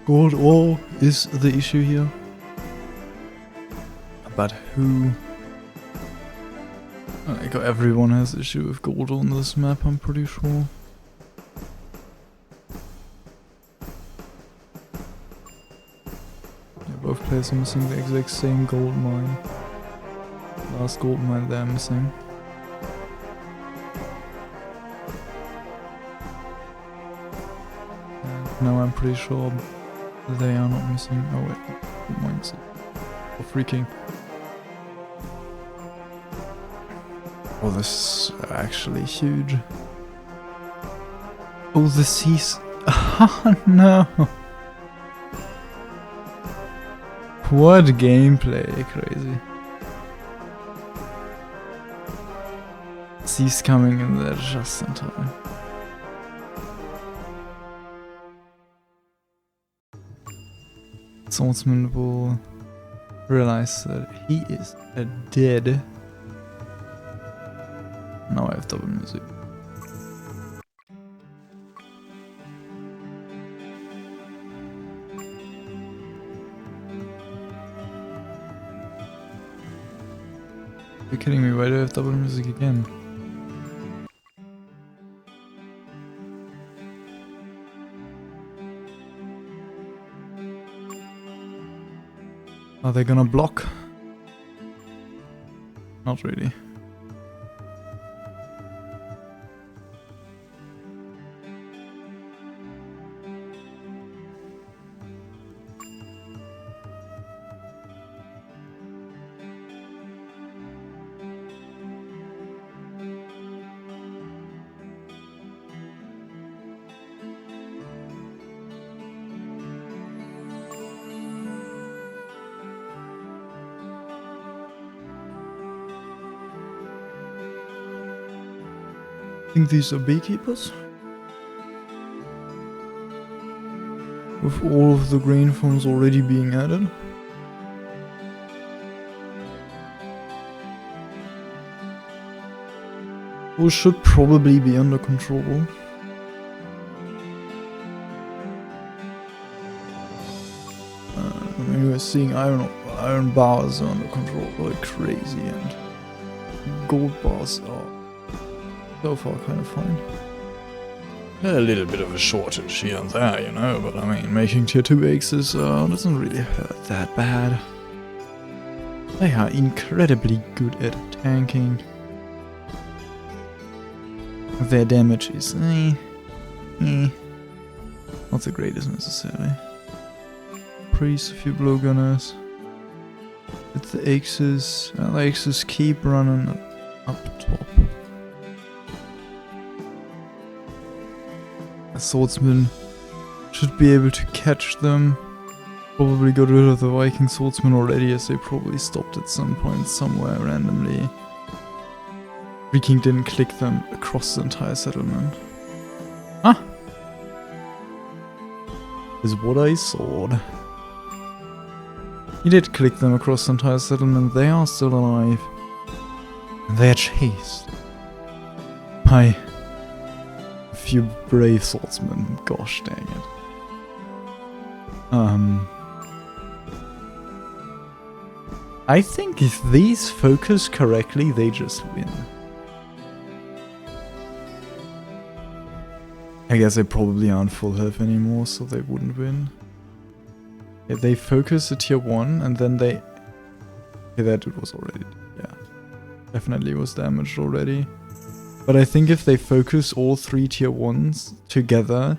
Gold ore is the issue here. But who? Like everyone has issue with gold on this map, I'm pretty sure. Both players are missing the exact same gold mine. Last gold mine they're missing. And now I'm pretty sure they are not missing. Oh wait, gold mines are freaking. Oh, this is actually huge. Oh, the seas. Oh no! What gameplay, crazy. Seas coming in there just in time. Swordsman will realize that he is dead. Now I have double music. You're kidding me, why do I have double music again? Are they gonna block? Not really. I think these are beekeepers. With all of the green farms already being added. We should probably be under control. I mean, we're seeing iron bars are under control like crazy, and gold bars are so far kind of fine. A little bit of a shortage here and there, you know, but I mean, making tier 2 aces doesn't really hurt that bad. They are incredibly good at tanking. Their damage is not the greatest necessarily. Priest, a few blowgunners. With the axes, the axes keep running up top. A swordsman should be able to catch them. Probably got rid of the Viking swordsman already, as they probably stopped at some point somewhere randomly. Freaking didn't click them across the entire settlement. Huh? Is what I saw. He did click them across the entire settlement. They are still alive. And they are chased by a few brave swordsmen. Gosh dang it. I think if these focus correctly, they just win. I guess they probably aren't full health anymore, so they wouldn't win. If they focus at tier 1 and then they... Okay, that it was already... Yeah. Definitely was damaged already. But I think if they focus all 3 tier 1s together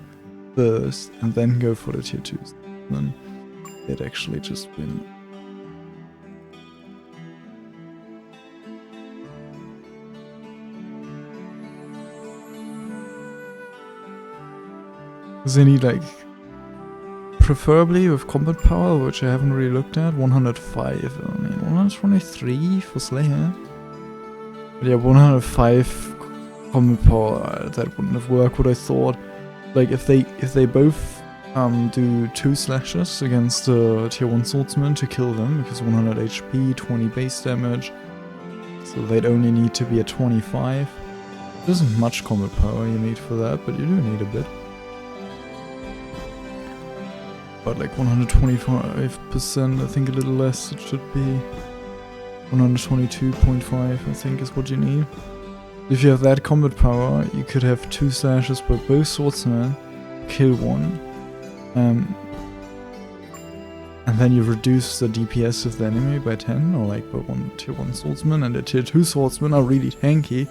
first and then go for the tier 2s, then they'd actually just win. Because they need, like, preferably with combat power, which I haven't really looked at, 105. I mean, 123 for Slayer. But yeah, 105 combat power, that wouldn't have worked what I thought. Like, if they both do 2 slashes against the tier 1 swordsman to kill them, because 100 HP, 20 base damage, so they'd only need to be at 25. There isn't much combat power you need for that, but you do need a bit. But like 125%, I think a little less, it should be 122.5, I think is what you need. If you have that combat power, you could have 2 slashes by both swordsmen, kill one, and then you reduce the DPS of the enemy by 10, or like by one tier 1 swordsman, and the tier 2 swordsmen are really tanky,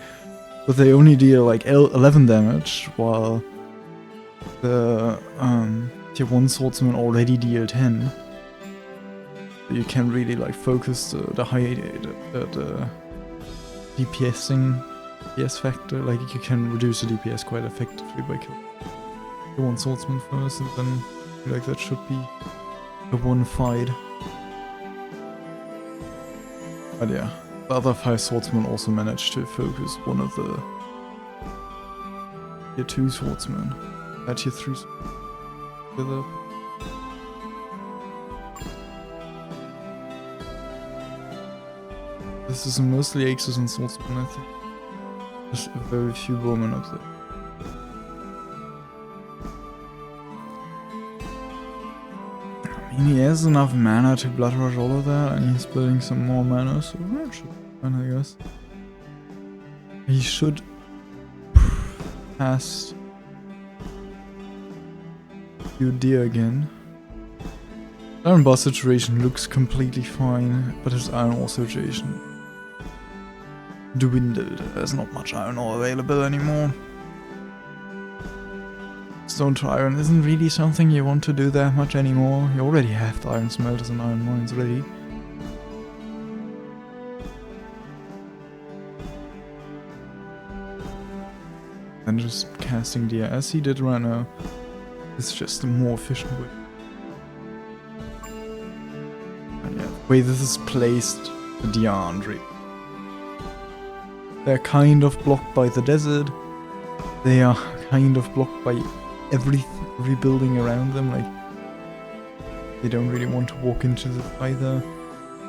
but they only deal like 11 damage, while the tier 1 swordsman already deal 10. So you can really like focus the high the DPS factor. Like you can reduce the DPS quite effectively by killing the 1 swordsman first, and then like that should be the one fight. But yeah, the other 5 swordsmen also managed to focus one of the tier 2 swordsmen, tier 3 together. This is mostly axes and swordsmen, I think. There's very few bowmen up there. I mean, he has enough mana to blood rush all of that, and he's building some more mana, so that should be fine, I guess. He should pass deer again. Iron bar situation looks completely fine, but his iron ore situation dwindled. There's not much iron ore available anymore. Stone to iron isn't really something you want to do that much anymore. You already have the iron smelters and iron mines ready. And just casting deer as he did right now. It's just a more efficient way. And yeah, the way this is placed, the deer aren't really. They're kind of blocked by the desert, they are kind of blocked by every building around them. Like, they don't really want to walk into the either.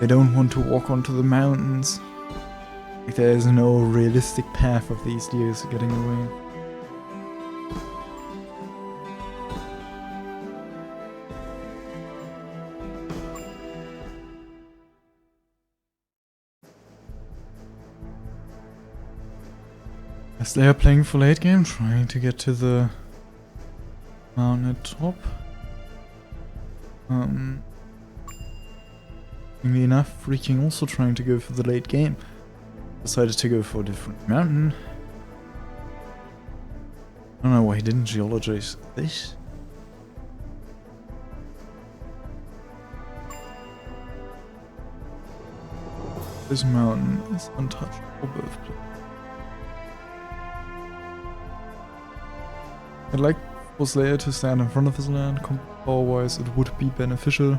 They don't want to walk onto the mountains. Like, there's no realistic path of these deers getting away. As they are playing for late game, trying to get to the mountain at top. Interestingly enough, Freaking also trying to go for the late game. Decided to go for a different mountain. I don't know why he didn't geologize this. This mountain is untouched for both players. I'd like for Slayer to stand in front of his land. Power-wise, it would be beneficial.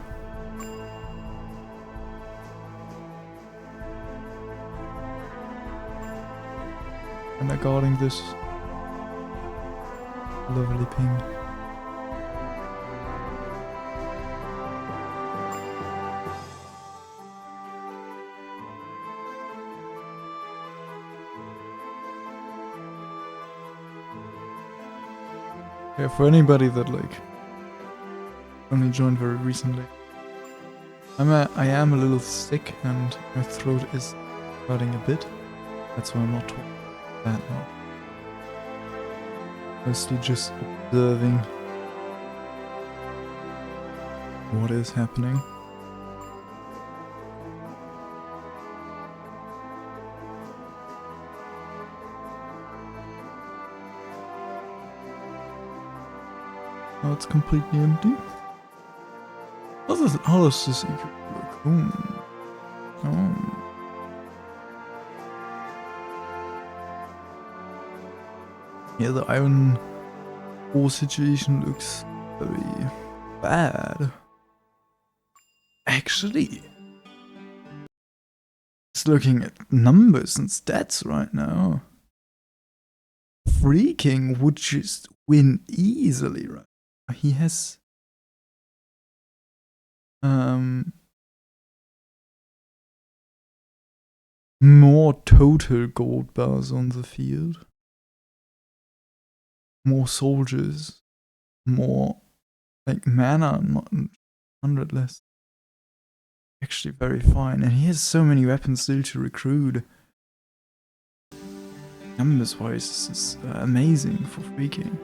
And they're guarding this lovely ping. Yeah, for anybody that like only joined very recently, I am a little sick and my throat is hurting a bit. That's why I'm not talking that now. Mostly just observing what is happening. Oh, it's completely empty. How does this look? Oh. Yeah, the iron ore situation looks very bad. Actually, just looking at numbers and stats right now, Freaking would just win easily, right? He has more total gold bars on the field, more soldiers, more like mana, not 100 less. Actually very fine, and he has so many weapons still to recruit. Numbers wise, this is amazing for Freaking.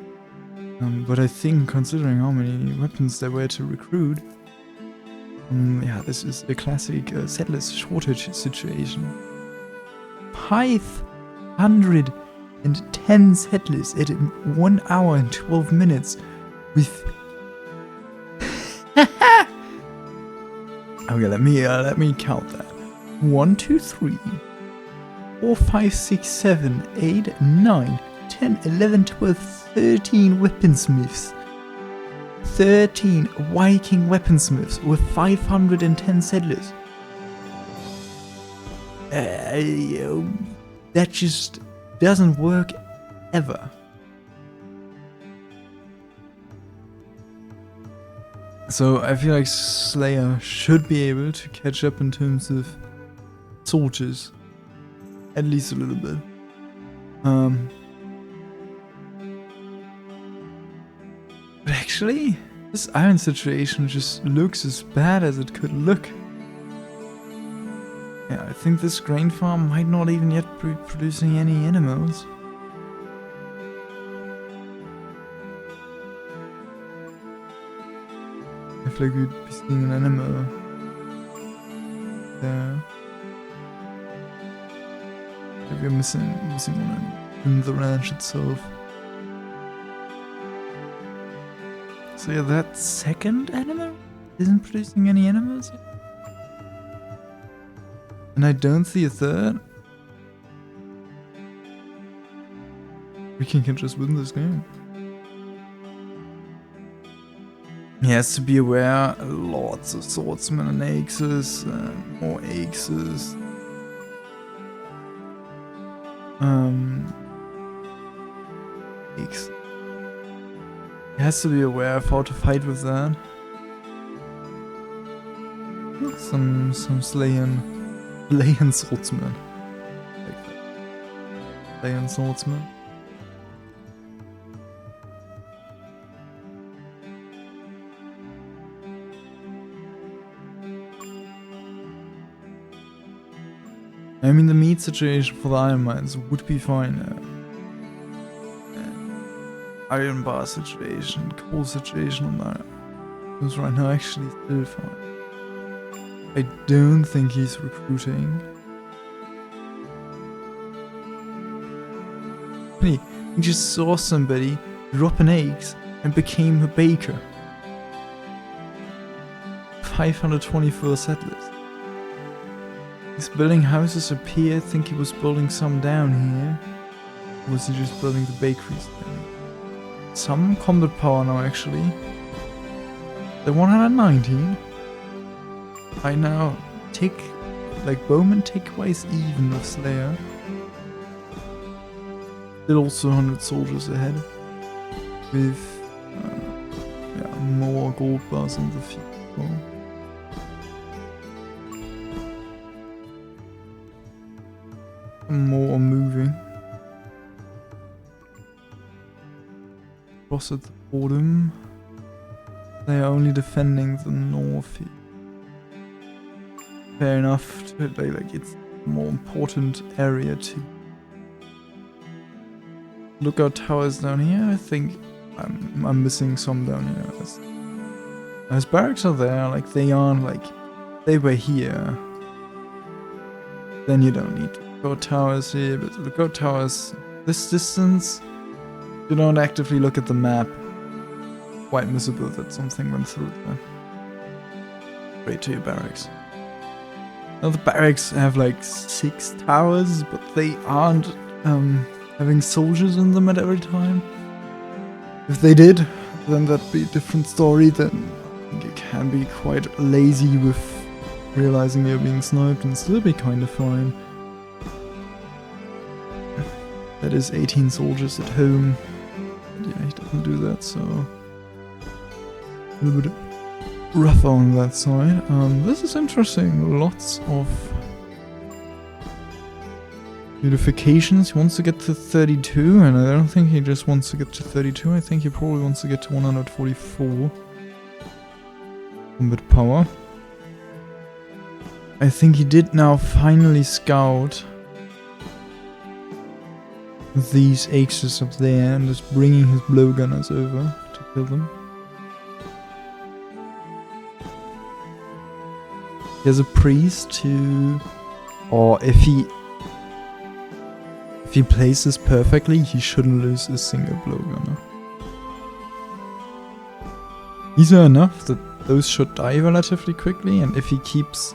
But I think, considering how many weapons there were to recruit, yeah, this is a classic settlers shortage situation. 510 settlers at 1 hour and 12 minutes with... Okay, let me count that. 1, 2, 3, 4, 5, 6, 7, 8, 9, 10, 11, 12, 13 weaponsmiths. 13 Viking weaponsmiths with 510 settlers. That just doesn't work ever. So I feel like Slayer should be able to catch up in terms of soldiers. At least a little bit. But actually, this iron situation just looks as bad as it could look. Yeah, I think this grain farm might not even yet be producing any animals. I feel like we'd be seeing an animal there. Maybe we're missing one in the ranch itself. So yeah, that second animal isn't producing any animals yet. And I don't see a third. Freaking can just win this game. He has to be aware, lots of swordsmen and axes, more axes. X. He has to be aware of how to fight with that. Some Slayan swordsman. Like that. Slayan swordsman. I mean, the meat situation for the iron mines would be fine. Iron bar situation, coal situation on that. Because right now actually still fine. I don't think he's recruiting. He just saw somebody drop an eggs and became a baker. 524 settlers. He's building houses up here. I think he was building some down here. Or was he just building the bakeries? Some combat power now actually. The 119. I now tick, like bowman tick-wise even with Slayer. Still also 100 soldiers ahead. With more gold bars on the field. More moving. Cross at the bottom. They are only defending the north here. Fair enough to like it's a more important area to lookout towers down here. I think I'm missing some down here. As barracks are there, like they aren't like they were here. Then you don't need lookout towers here, but the lookout towers this distance, you don't actively look at the map. Quite visible that something went through there. Straight to your barracks. Now the barracks have like 6 towers, but they aren't having soldiers in them at every time. If they did, then that'd be a different story. Then I think it can be quite lazy with realizing you're being sniped and still be kind of fine. That is 18 soldiers at home. But yeah, he doesn't do that, so a little bit rougher on that side. This is interesting. Lots of beautifications. He wants to get to 32, and I don't think he just wants to get to 32. I think he probably wants to get to 144 combat power. I think he did now finally scout these axes up there and is bringing his blowgunners over to kill them. He has a priest to, or if he plays this perfectly, he shouldn't lose a single blowgunner. These are enough that those should die relatively quickly, and if he keeps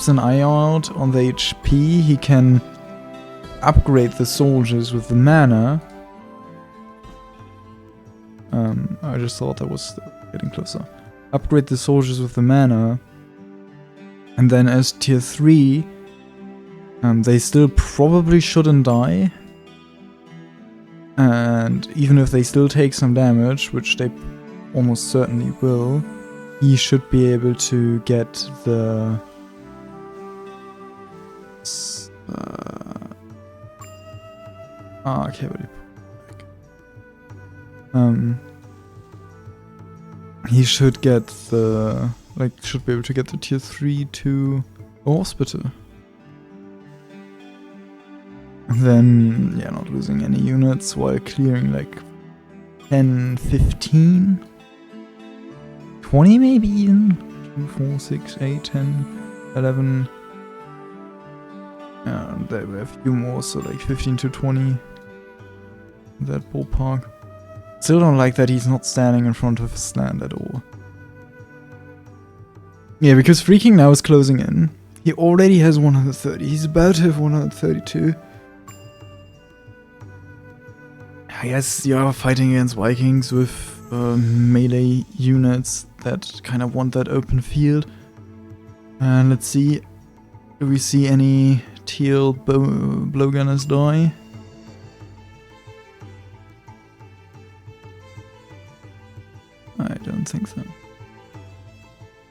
an eye out on the HP, he can upgrade the soldiers with the mana. I just thought that was getting closer. Upgrade the soldiers with the mana. And then as tier 3, they still probably shouldn't die. And even if they still take some damage, which they almost certainly will, he should be able to get the okay, but he should get the should be able to get the tier 3 to a hospital. And then yeah, not losing any units while clearing like 10, 15, 20 maybe even. 2, 4, 6, 8, 10, 11. There were a few more, so like 15 to 20. That ballpark. Still don't like that he's not standing in front of his land at all. Yeah, because Freaking now is closing in. He already has 130. He's about to have 132. I guess you're fighting against Vikings with melee units that kind of want that open field. And let's see. Do we see any teal blowgunners die?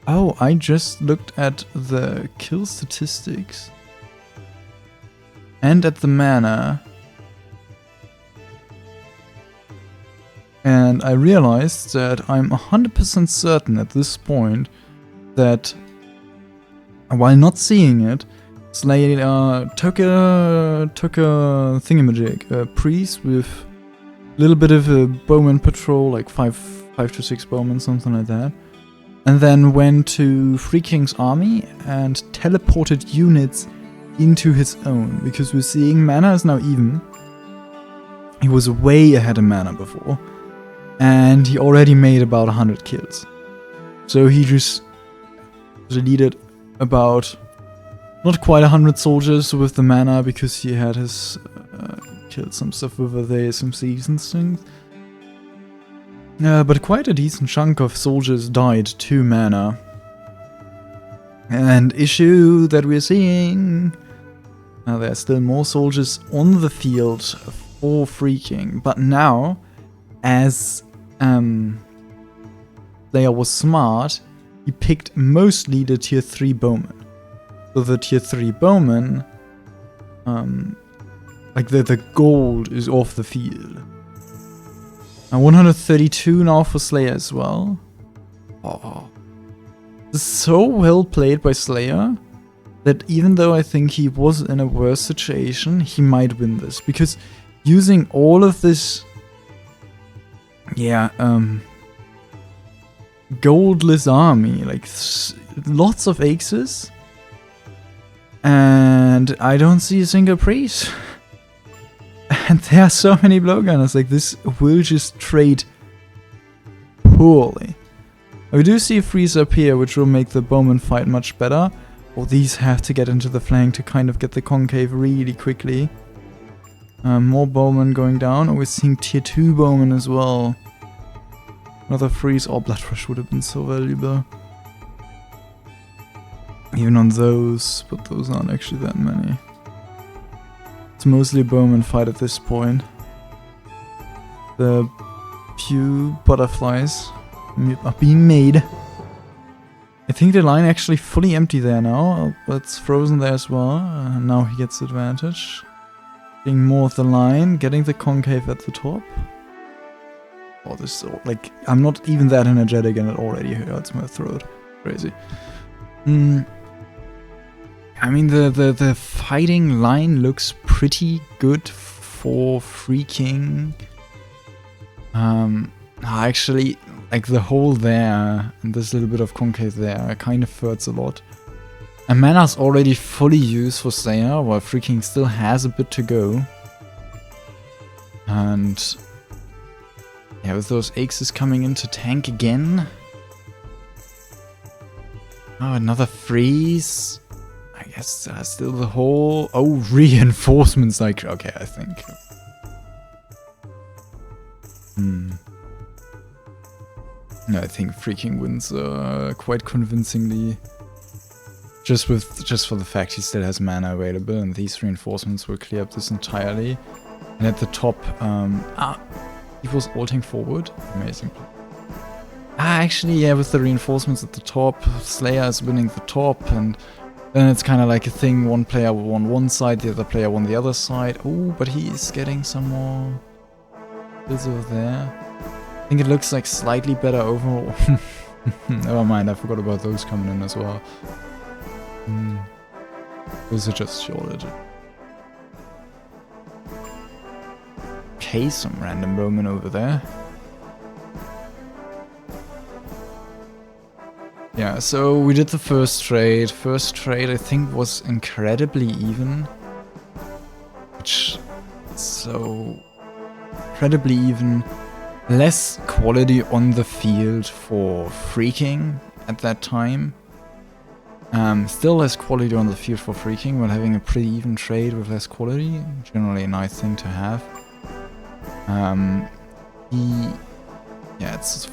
Oh, I just looked at the kill statistics and at the mana, and I realized that I'm 100% certain at this point that while not seeing it, Slayer took a thingamajig, a priest with a little bit of a bowman patrol, like 5 to 6 bowmen, something like that. And then went to Freaking's army and teleported units into his own, because we're seeing mana is now even. He was way ahead of mana before, and he already made about 100 kills. So he just deleted about not quite 100 soldiers with the mana, because he had his killed some stuff over there, some seasons things. But quite a decent chunk of soldiers died to mana. And issue that we're seeing, there are still more soldiers on the field for Freaking, but now, as Slayer was smart, he picked mostly the tier 3 bowmen. So the tier 3 bowmen, like the gold is off the field. 132 now for Slayer as well. Oh. So well played by Slayer that even though I think he was in a worse situation, he might win this. Because using all of this, goldless army, like lots of axes, and I don't see a single priest. And there are so many blowgunners, like this will just trade poorly. We do see a freeze up here, which will make the bowman fight much better. Or these have to get into the flank to kind of get the concave really quickly. More bowmen going down. Oh, we're seeing tier 2 bowmen as well. Another freeze. Oh, blood rush would have been so valuable. Even on those, but those aren't actually that many. It's mostly a bowman fight at this point. The few butterflies are being made. I think the line actually fully empty there now, but it's frozen there as well. Now he gets advantage. Getting more of the line, getting the concave at the top. Oh, this is like, I'm not even that energetic and it already hurts my throat. Crazy. I mean, the fighting line looks pretty good for Freaking. Actually, like the hole there and this little bit of concave there kind of hurts a lot. And mana's already fully used for Slayer, while Freaking still has a bit to go. And yeah, with those axes coming in to tank again. Oh, another freeze. I guess still the whole... Oh, reinforcements, like... Okay, I think. No, I think Freaking wins quite convincingly. Just for the fact he still has mana available, and these reinforcements will clear up this entirely. And at the top... he was ulting forward. Amazing. Actually, yeah, with the reinforcements at the top, Slayer is winning the top, and... Then it's kind of like a thing, one player won one side, the other player won the other side. Oh, but he is getting some more kills over there. I think it looks like slightly better overall. Never mind, I forgot about those coming in as well. Those are just shortage. Okay, some random bowman over there. Yeah, so we did the first trade. First trade, I think, was incredibly even. Which, so incredibly even. Less quality on the field for Freaking at that time. Still less quality on the field for Freaking, but having a pretty even trade with less quality. Generally a nice thing to have. Yeah, it's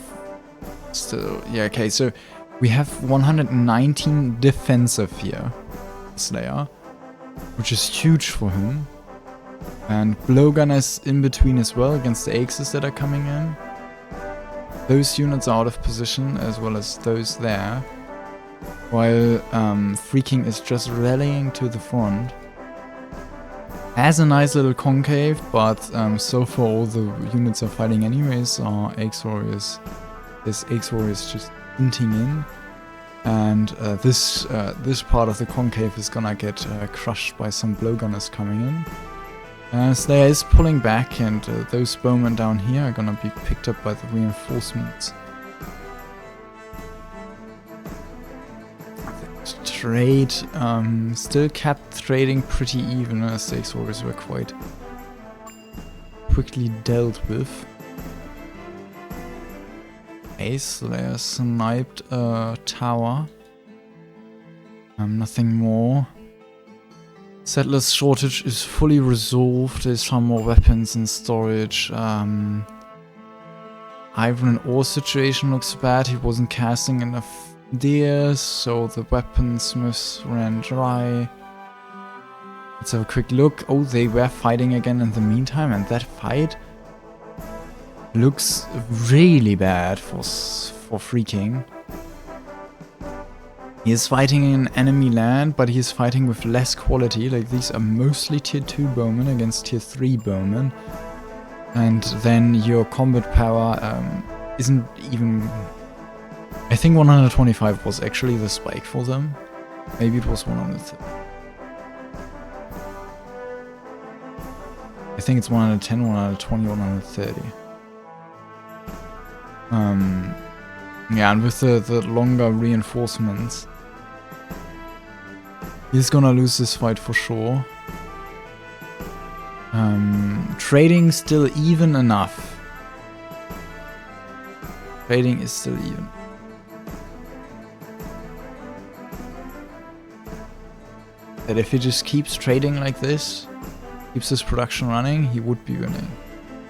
still... Yeah, okay, so... We have 119 defensive here, Slayer, which is huge for him. And blowgun is in between as well against the axes that are coming in. Those units are out of position as well as those there. while Freaking is just rallying to the front. Has a nice little concave, but so far all the units are fighting anyways. Axe Warriors, this Axe Warriors just hinting in, and this part of the concave is gonna get crushed by some blowgunners coming in. Slayer is pulling back, and those bowmen down here are gonna be picked up by the reinforcements. Trade still kept trading pretty even, as the Axe Warriors were quite quickly dealt with. Slayer sniped a tower. Nothing more. Settlers shortage is fully resolved. There's some more weapons in storage. Iron and ore situation looks bad. He wasn't casting enough deers, so the weaponsmiths ran dry. Let's have a quick look. Oh, they were fighting again in the meantime, and that fight looks really bad for Freaking. He is fighting in enemy land, but he is fighting with less quality. Like, these are mostly tier 2 bowmen against tier 3 bowmen. And then your combat power isn't even... I think 125 was actually the spike for them. Maybe it was 130. I think it's 110, 120, 130. Yeah, and with the longer reinforcements, he's gonna lose this fight for sure. Trading still even enough. Trading is still even. That if he just keeps trading like this, keeps his production running, he would be winning.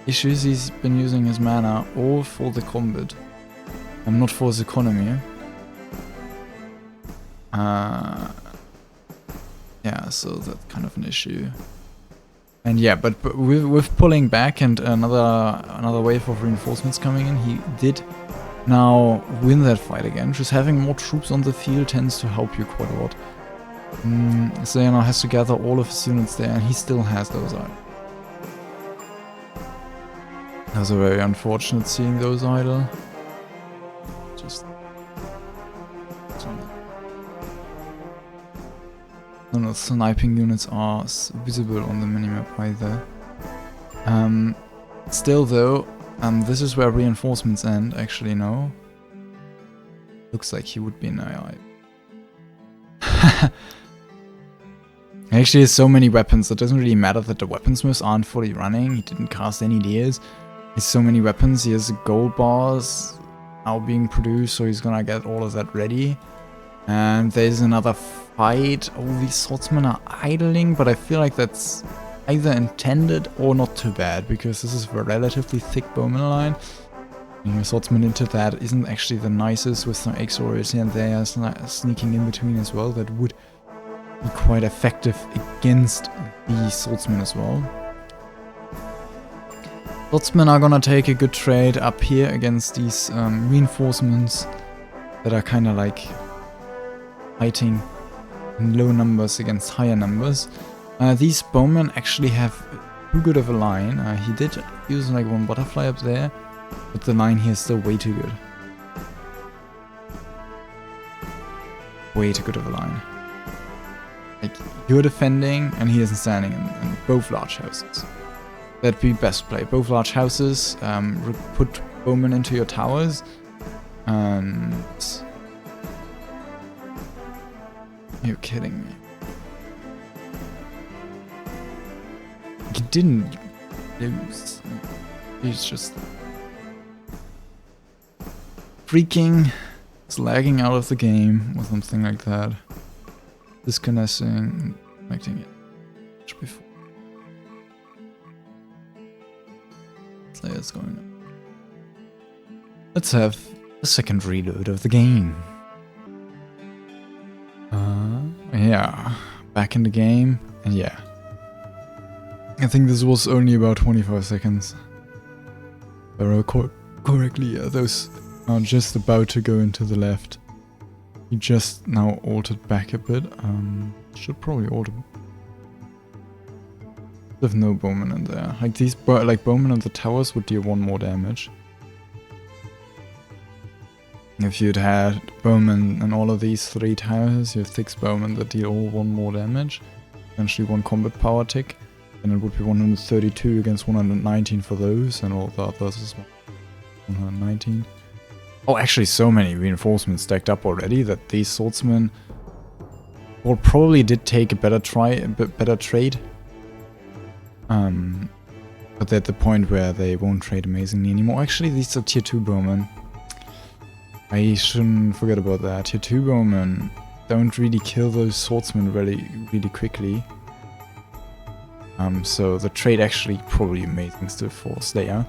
Issue is he's been using his mana all for the combat, and not for his economy. Yeah, so that's kind of an issue. And yeah, but with pulling back and another wave of reinforcements coming in, he did now win that fight again. Just having more troops on the field tends to help you quite a lot. So now has to gather all of his units there, and he still has those idle. That was very unfortunate seeing those idle. Just... none of the sniping units are visible on the minimap either. Still though, this is where reinforcements end. Actually, no. Looks like he would be an AI. Actually, there's so many weapons, it doesn't really matter that the weaponsmiths aren't fully running. He didn't cast any deers. There's so many weapons. He has gold bars now being produced, so he's gonna get all of that ready. And there's another fight. All these swordsmen are idling, but I feel like that's either intended or not too bad, because this is a relatively thick bowman line. And your swordsman into that isn't actually the nicest, with some Axe Warriors here and there sneaking in between as well. That would be quite effective against the swordsmen as well. Swordsmen are gonna take a good trade up here against these reinforcements that are kind of like fighting in low numbers against higher numbers. These bowmen actually have too good of a line. He did use like one butterfly up there, but the line here is still way too good. Way too good of a line. Like, you're defending and he isn't standing in both large houses. That'd be best play. Both large houses, put bowmen into your towers, and... You're kidding me. He didn't lose. He's just... Freaking is lagging out of the game or something like that. Disconnecting, connecting it before. Slayer's going on. Let's have a second reload of the game. Yeah, back in the game, and yeah. I think this was only about 25 seconds. If I recall correctly, yeah, those are just about to go into the left. He just now altered back a bit. Should probably alter. There's no bowman in there. Like these, like bowman on the towers would deal 1 more damage. If you'd had bowman and all of these 3 towers, you have 6 bowmen that deal all 1 more damage. Essentially 1 combat power tick. And it would be 132 against 119 for those, and all the others is 119. Oh, actually so many reinforcements stacked up already that these swordsmen well probably did take a better trade. But they're at the point where they won't trade amazingly anymore. Actually, these are tier 2 bowmen. I shouldn't forget about that. Tier 2 bowmen don't really kill those swordsmen really quickly. So the trade actually probably amazing still for Slayer.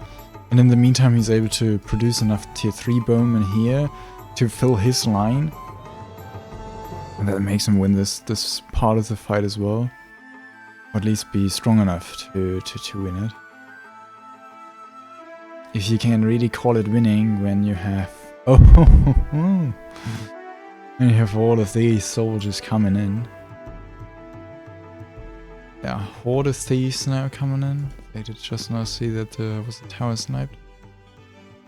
And in the meantime he's able to produce enough tier 3 bowmen here to fill his line. And that makes him win this part of the fight as well. Or at least be strong enough to win it. If you can really call it winning when you have... Oh! And you have all of these soldiers coming in. Yeah, horde of thieves now coming in. They did just now see that there was a tower sniped.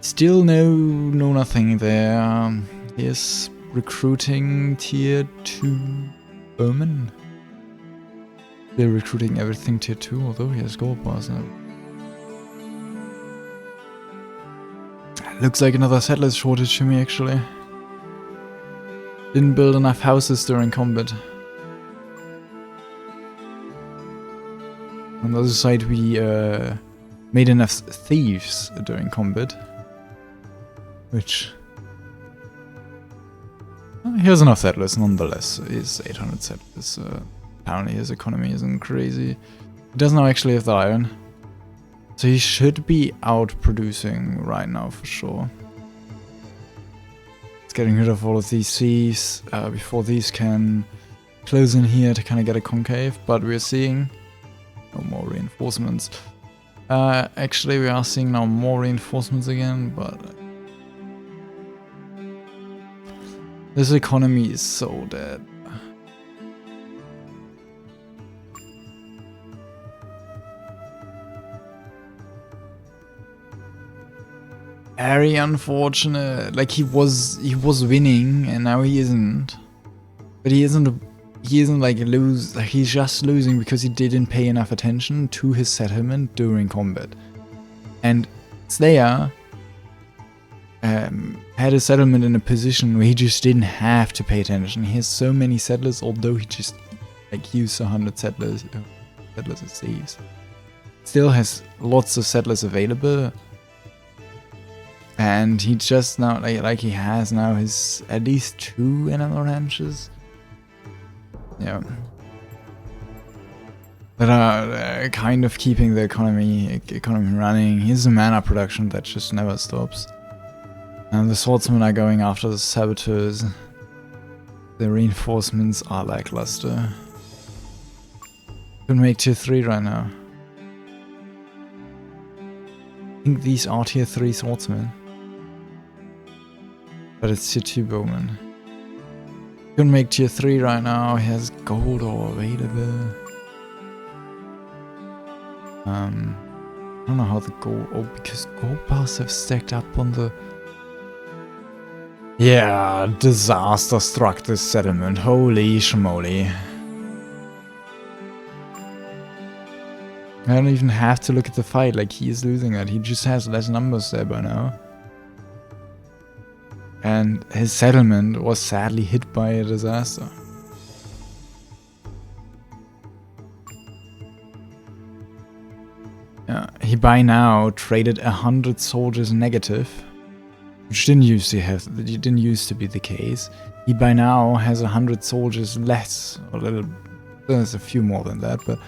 Still no nothing there. Here's recruiting tier 2 bowmen. They're recruiting everything tier 2, although he has gold bars now. Looks like another settlers shortage to me actually. Didn't build enough houses during combat. On the other side we made enough thieves during combat. Which... Here's enough settlers nonetheless. He's 800 settlers. Apparently his economy isn't crazy. He does now actually have the iron. So he should be out producing right now for sure. It's getting rid of all of these thieves before these can close in here to kind of get a concave. But we're seeing no more reinforcements. Actually we are seeing now more reinforcements again, but... This economy is so dead. Very unfortunate. Like he was winning and now he isn't. But he isn't like he's just losing because he didn't pay enough attention to his settlement during combat. And Slayer had a settlement in a position where he just didn't have to pay attention. He has so many settlers, although he just like used 100 settlers as thieves. Still has lots of settlers available. And he just now, like he has now his at least 2 animal ranches. Yeah. That are kind of keeping the economy running. Here's a mana production that just never stops. And the swordsmen are going after the saboteurs. The reinforcements are lackluster. Could make tier 3 right now. I think these are tier 3 swordsmen. But it's tier 2 bowman. Could make tier 3 right now. He has gold ore available. I don't know how the gold... Oh, because gold bars have stacked up on the... Yeah, disaster struck this settlement. Holy schmoly. I don't even have to look at the fight, like he is losing it. He just has less numbers there by now. And his settlement was sadly hit by a disaster. Yeah, he by now traded 100 soldiers negative. Which didn't used to be the case. He by now has 100 soldiers less, or a little, there's a few more than that, but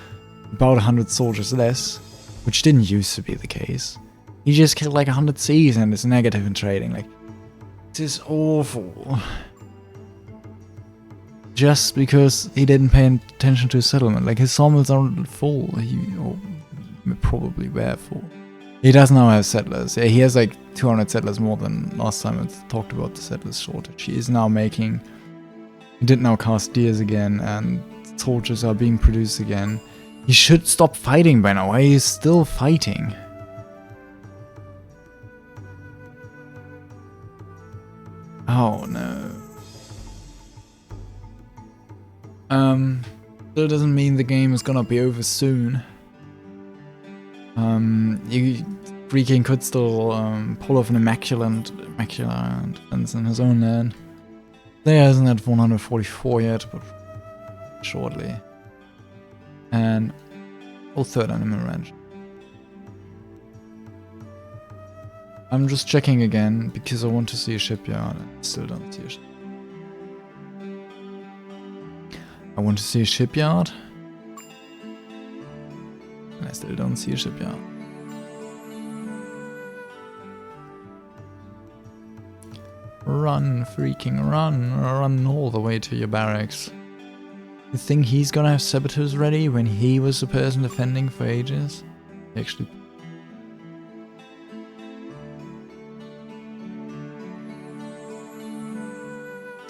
about 100 soldiers less, which didn't used to be the case. He just killed like 100 Cs and is negative in trading. Like, this is awful. Just because he didn't pay attention to his settlement. Like his sawmills aren't full. Or probably were full. He does now have settlers. Yeah, he has like 200 settlers more than last time I talked about the settlers shortage. He is now making He did now cast Deers again, and soldiers are being produced again. He should stop fighting by now. Why is he still fighting? Oh no. Still doesn't mean the game is gonna be over soon. Freaking could still pull off an immaculate defense in his own land. There isn't at 144 yet, but shortly. And third animal ranch. I'm just checking again because I want to see a shipyard and I still don't see a shipyard. I want to see a shipyard and I still don't see a shipyard. Run, freaking run. Run all the way to your barracks. You think he's gonna have saboteurs ready when he was the person defending for ages? Actually.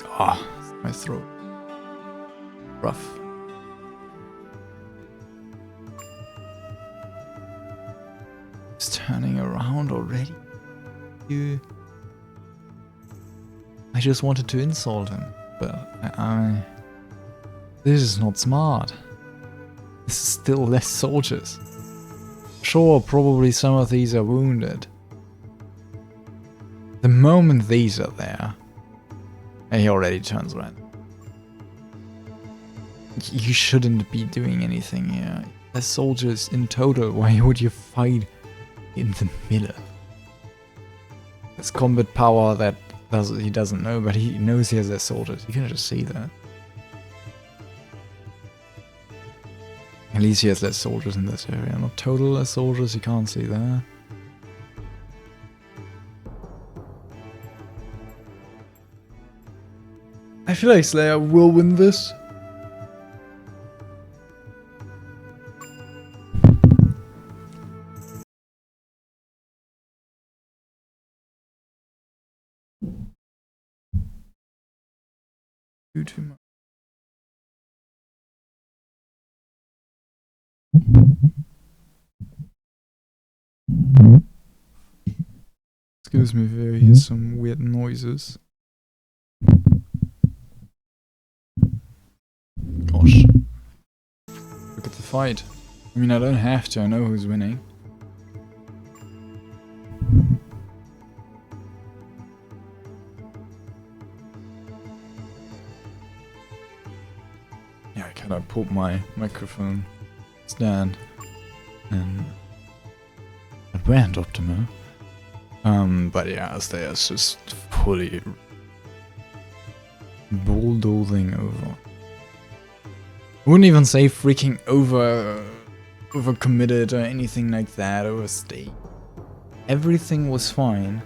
Ah, oh, my throat. Rough. He's turning around already. I just wanted to insult him, but this is not smart. This is still less soldiers. Sure, probably some of these are wounded. The moment these are there, and he already turns around. You shouldn't be doing anything here. There's soldiers in total. Why would you fight in the middle? There's combat power that he doesn't know, but he knows he has their soldiers. You can just see that. At least he has less soldiers in this area. Not total less soldiers, you can't see that. I feel like Slayer will win this. Too much. Excuse me if I hear some weird noises. Gosh. Look at the fight. I mean, I don't have to, I know who's winning. Yeah, I kinda pulled my microphone stand and it went Optima. But yeah, Slaya's just fully bulldozing over. I wouldn't even say freaking overcommitted or anything like that, overstayed. Everything was fine,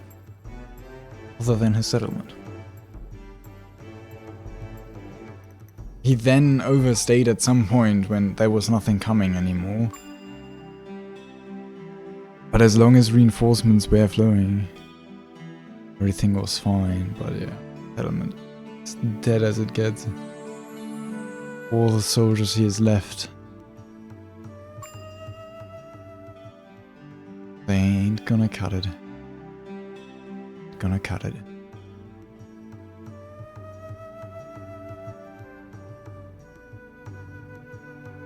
other than his settlement. He then overstayed at some point when there was nothing coming anymore. But as long as reinforcements were flowing, everything was fine. But yeah, settlement is dead as it gets. All the soldiers he has left, they ain't gonna cut it. Gonna cut it.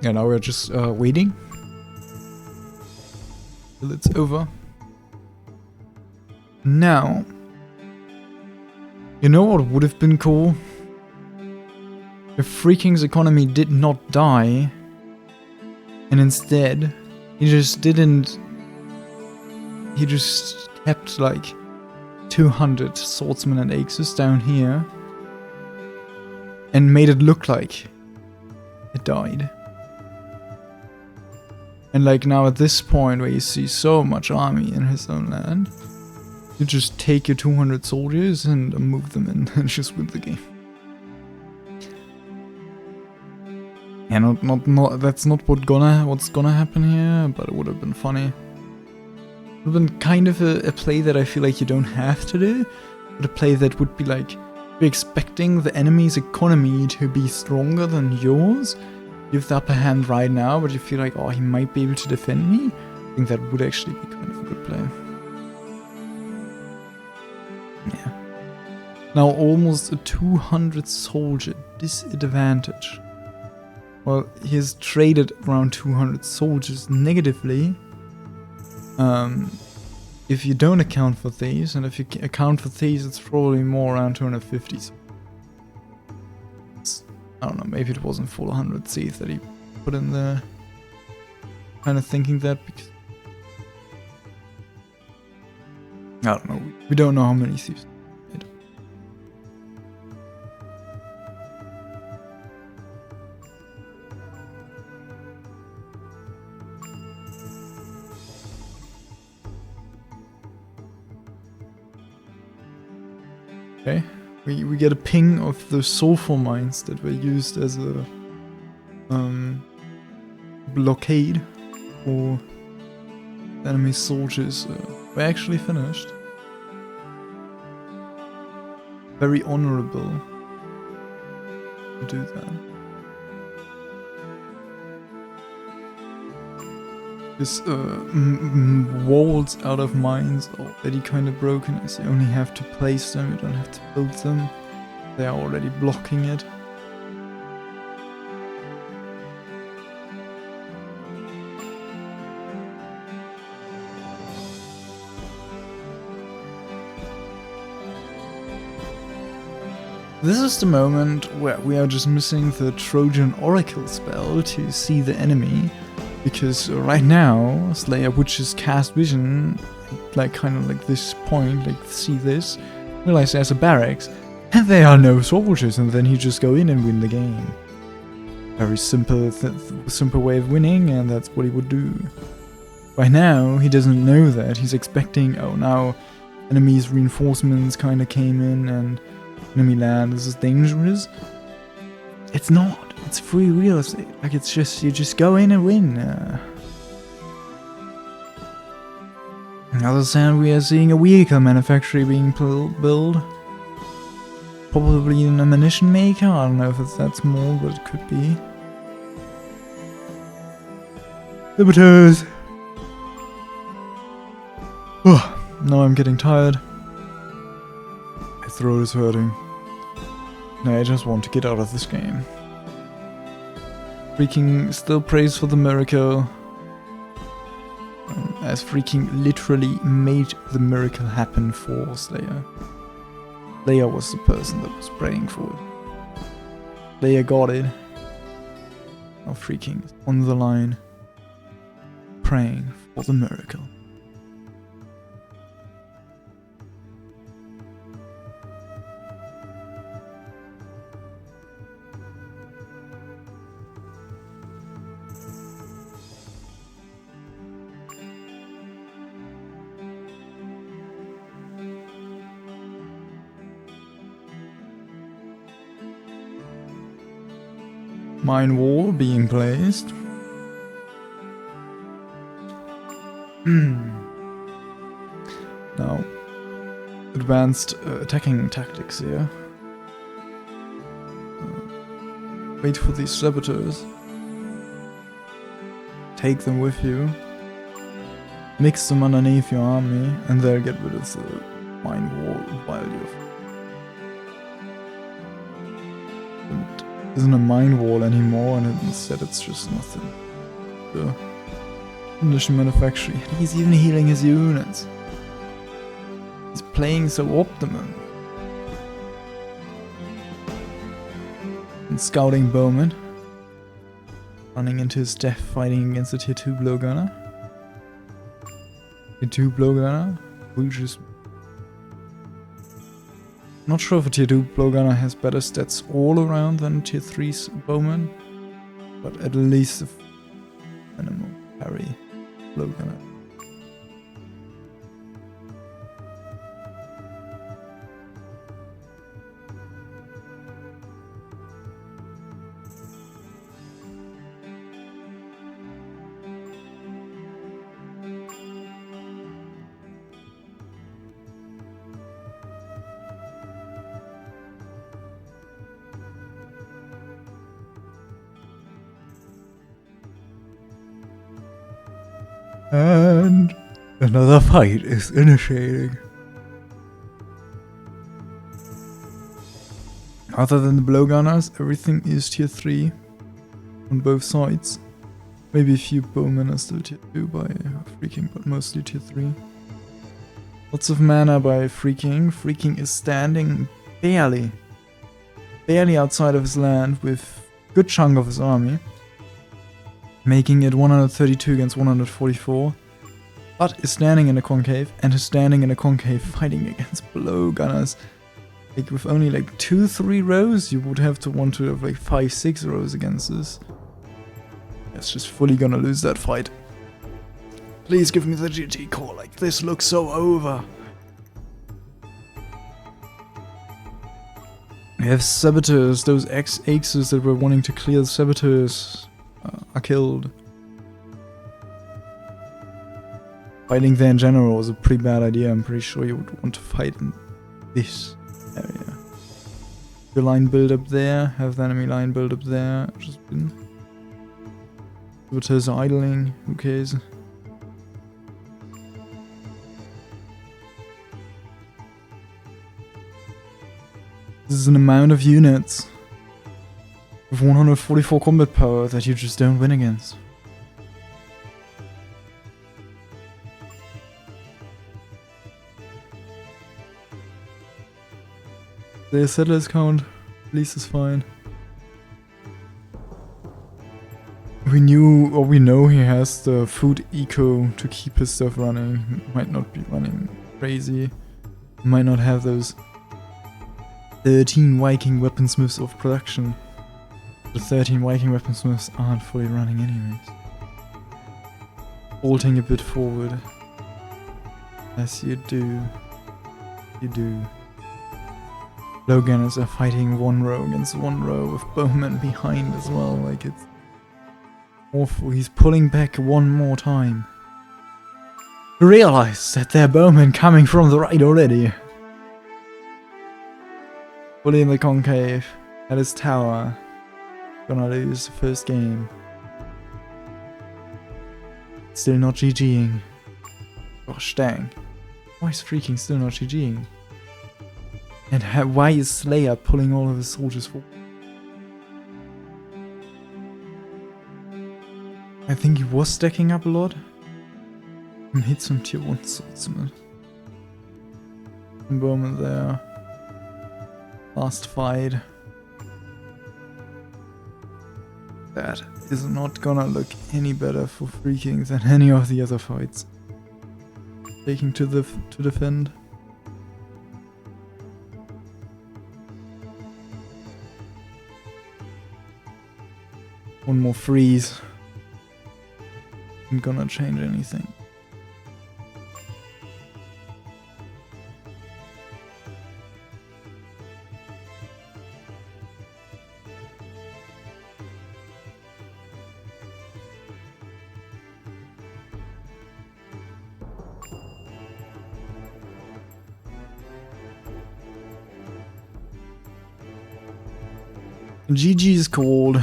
Yeah, now we're just waiting till it's over. Now, you know what would have been cool? If Freaking's economy did not die, and instead, he just kept like 200 swordsmen and axes down here, and made it look like it died. And like now at this point where you see so much army in his own land, you just take your 200 soldiers and move them in and just win the game. Yeah, not that's not what's gonna happen here, but it would have been funny. It would have been kind of a play that I feel like you don't have to do, but a play that would be like you're expecting the enemy's economy to be stronger than yours, you have the upper hand right now, but you feel like, oh, he might be able to defend me. I think that would actually be kind of a good play. Yeah. Now almost a 200 soldier disadvantage. Well, he has traded around 200 soldiers negatively. If you don't account for these, and if you account for these, it's probably more around 250. I don't know, maybe it wasn't full 100 Cs that he put in there. Kind of thinking that because... I don't know, we don't know how many thieves. Okay, we get a ping of the sulfur mines that were used as a blockade for enemy soldiers. Were actually finished. Very honorable to do that. This walls out of mines are already kind of broken, as you only have to place them, you don't have to build them. They are already blocking it. This is the moment where we are just missing the Trojan Oracle spell to see the enemy. Because right now, Slayer would just cast vision, like kind of like this point, like see this, realize there's a barracks, and there are no soldiers, and then he just go in and win the game. Very simple way of winning, and that's what he would do. Right now, he doesn't know that. He's expecting, oh, now enemy's reinforcements kind of came in, and enemy land, this is dangerous. It's not. It's free real estate. Like, it's just, you just go in and win. On the other side, we are seeing a vehicle manufacturer being built. Probably an ammunition maker. I don't know if it's that small, but it could be. Libertors! Oh, now I'm getting tired. My throat is hurting. No, I just want to get out of this game. Freaking still prays for the miracle. As Freaking literally made the miracle happen for Slayer. Slayer was the person that was praying for it. Slayer got it. Now Freaking is on the line, praying for the miracle. Mine wall being placed. Now, advanced attacking tactics here. Wait for these saboteurs. Take them with you. Mix them underneath your army, and they'll get rid of the mine wall while you're... Isn't a mine wall anymore, and instead it's just nothing. The condition manufacturing. He's even healing his units. He's playing so optimum. And scouting bowman. Running into his death, fighting against a tier 2 blowgunner. Tier 2 blowgunner, who just... Not sure if a tier 2 blowgunner has better stats all around than tier 3's bowman, but at least a minimum parry blowgunner. And another fight is initiating. Other than the blowgunners, everything is tier 3 on both sides. Maybe a few bowmen are still tier 2 by freaking, but mostly tier 3. Lots of mana by freaking. Freaking is standing barely outside of his land with a good chunk of his army, making it 132 against 144. But is standing in a concave, and is standing in a concave fighting against blowgunners. Like with only like 2-3 rows, you would have to want to have like 5-6 rows against this. It's just fully gonna lose that fight. Please give me the GG call, like this looks so over. We have saboteurs, those axes that were wanting to clear the saboteurs are killed. Fighting there in general is a pretty bad idea. I'm pretty sure you would want to fight in this area. Your line build up there, have the enemy line build up there. Just been. Saboteurs are idling, who cares? This is an amount of units with 144 combat power that you just don't win against. The settlers count, at least is fine. We know he has the food eco to keep his stuff running. Might not be running crazy. Might not have those 13 Viking weaponsmiths of production. The 13 Viking weaponsmiths aren't fully running anyways. Bolting a bit forward. As you do. You do. Blowgunners are fighting one row against one row with bowmen behind as well, like it's awful. He's pulling back one more time. Realize that there are bowmen coming from the right already. Fully in the concave, at his tower. Gonna lose the first game. Still not GGing. Gosh dang. Why is freaking still not GGing? And why is Slayer pulling all of his soldiers forward? I think he was stacking up a lot. And hit some tier 1 swordsman. Bowman there. Last fight. That is not gonna look any better for freaking than any of the other fights. Taking to defend. One more freeze. Isn't gonna change anything. GG is called.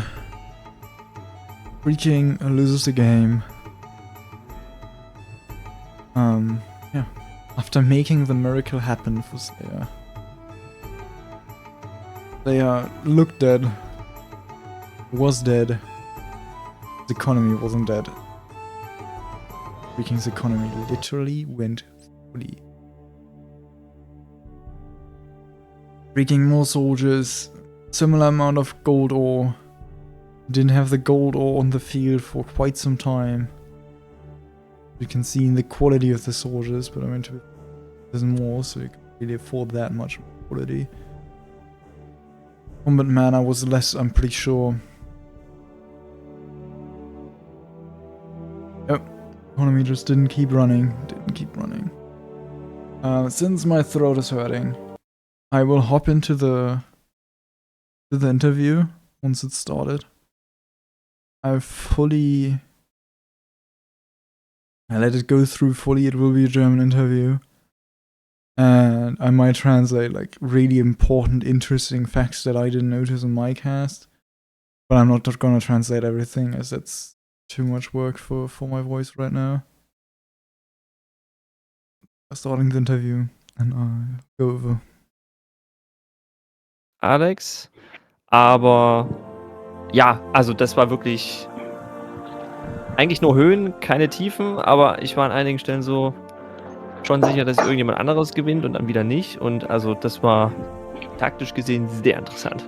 Freaking loses the game. Yeah. After making the miracle happen for Slayer. Slayer looked dead. Was dead. His economy wasn't dead. Freaking's economy literally went fully. Freaking more soldiers. Similar amount of gold ore. Didn't have the gold ore on the field for quite some time. You can see in the quality of the soldiers, but I mean, there's more, so you can really afford that much quality. Combat mana was less, I'm pretty sure. Yep, economy just didn't keep running. Since my throat is hurting, I will hop into the interview once it's started. I let it go through fully. It will be a German interview. And I might translate like really important, interesting facts that I didn't notice in my cast. But I'm not gonna translate everything, as that's too much work for my voice right now. starting the interview and I go over. Alex. Aber ja, also das war wirklich eigentlich nur Höhen, keine Tiefen, aber ich war an einigen Stellen so schon sicher, dass irgendjemand anderes gewinnt und dann wieder nicht. Und also das war taktisch gesehen sehr interessant.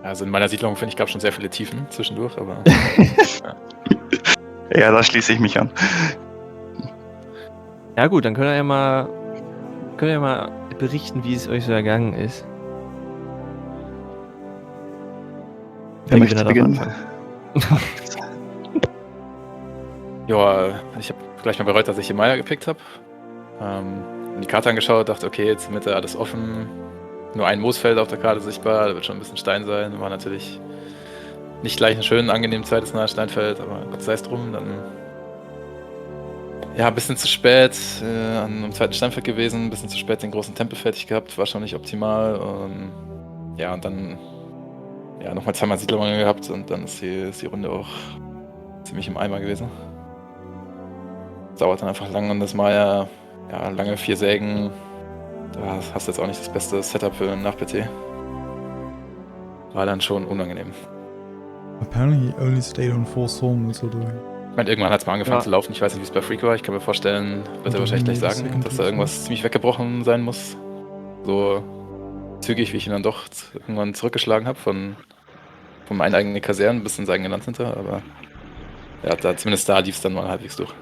Also in meiner Siedlung, finde ich, gab es schon sehr viele Tiefen zwischendurch, aber Ja, da schließe ich mich an. Ja gut, dann könnt ihr ja mal berichten, wie es euch so ergangen ist. Wer möchte beginnen? ja, ich habe gleich mal bereut, dass ich hier Meier gepickt habe. Die Karte angeschaut, dachte, okay, jetzt Mitte alles offen. Nur ein Moosfeld auf der Karte sichtbar, da wird schon ein bisschen Stein sein. War natürlich nicht gleich eine schöne, angenehme Zeit, das nahe Steinfeld, aber Gott sei es drum. Dann ja, ein bisschen zu spät am zweiten Steinfeld gewesen, ein bisschen zu spät den großen Tempel fertig gehabt, war schon nicht optimal. Ja, und dann nochmal zweimal Siedlermangel gehabt und dann ist die Runde auch ziemlich im Eimer gewesen. Dauert dann einfach lang und das Mal ja lange 4 Sägen. Da hast du jetzt auch nicht das beste Setup für nach PT. War dann schon unangenehm. Apparently he only stayed on 4 sawmills oder? Ich meine, irgendwann hat es mal angefangen zu laufen. Ich weiß nicht, wie es bei Freak war. Ich kann mir vorstellen, wird er wahrscheinlich gleich sagen, dass da irgendwas ziemlich weggebrochen sein muss. So zügig, wie ich ihn dann doch irgendwann zurückgeschlagen habe von meinen eigenen Kasernen bis ins eigene Land hinter. Aber ja, zumindest da lief es dann mal halbwegs durch.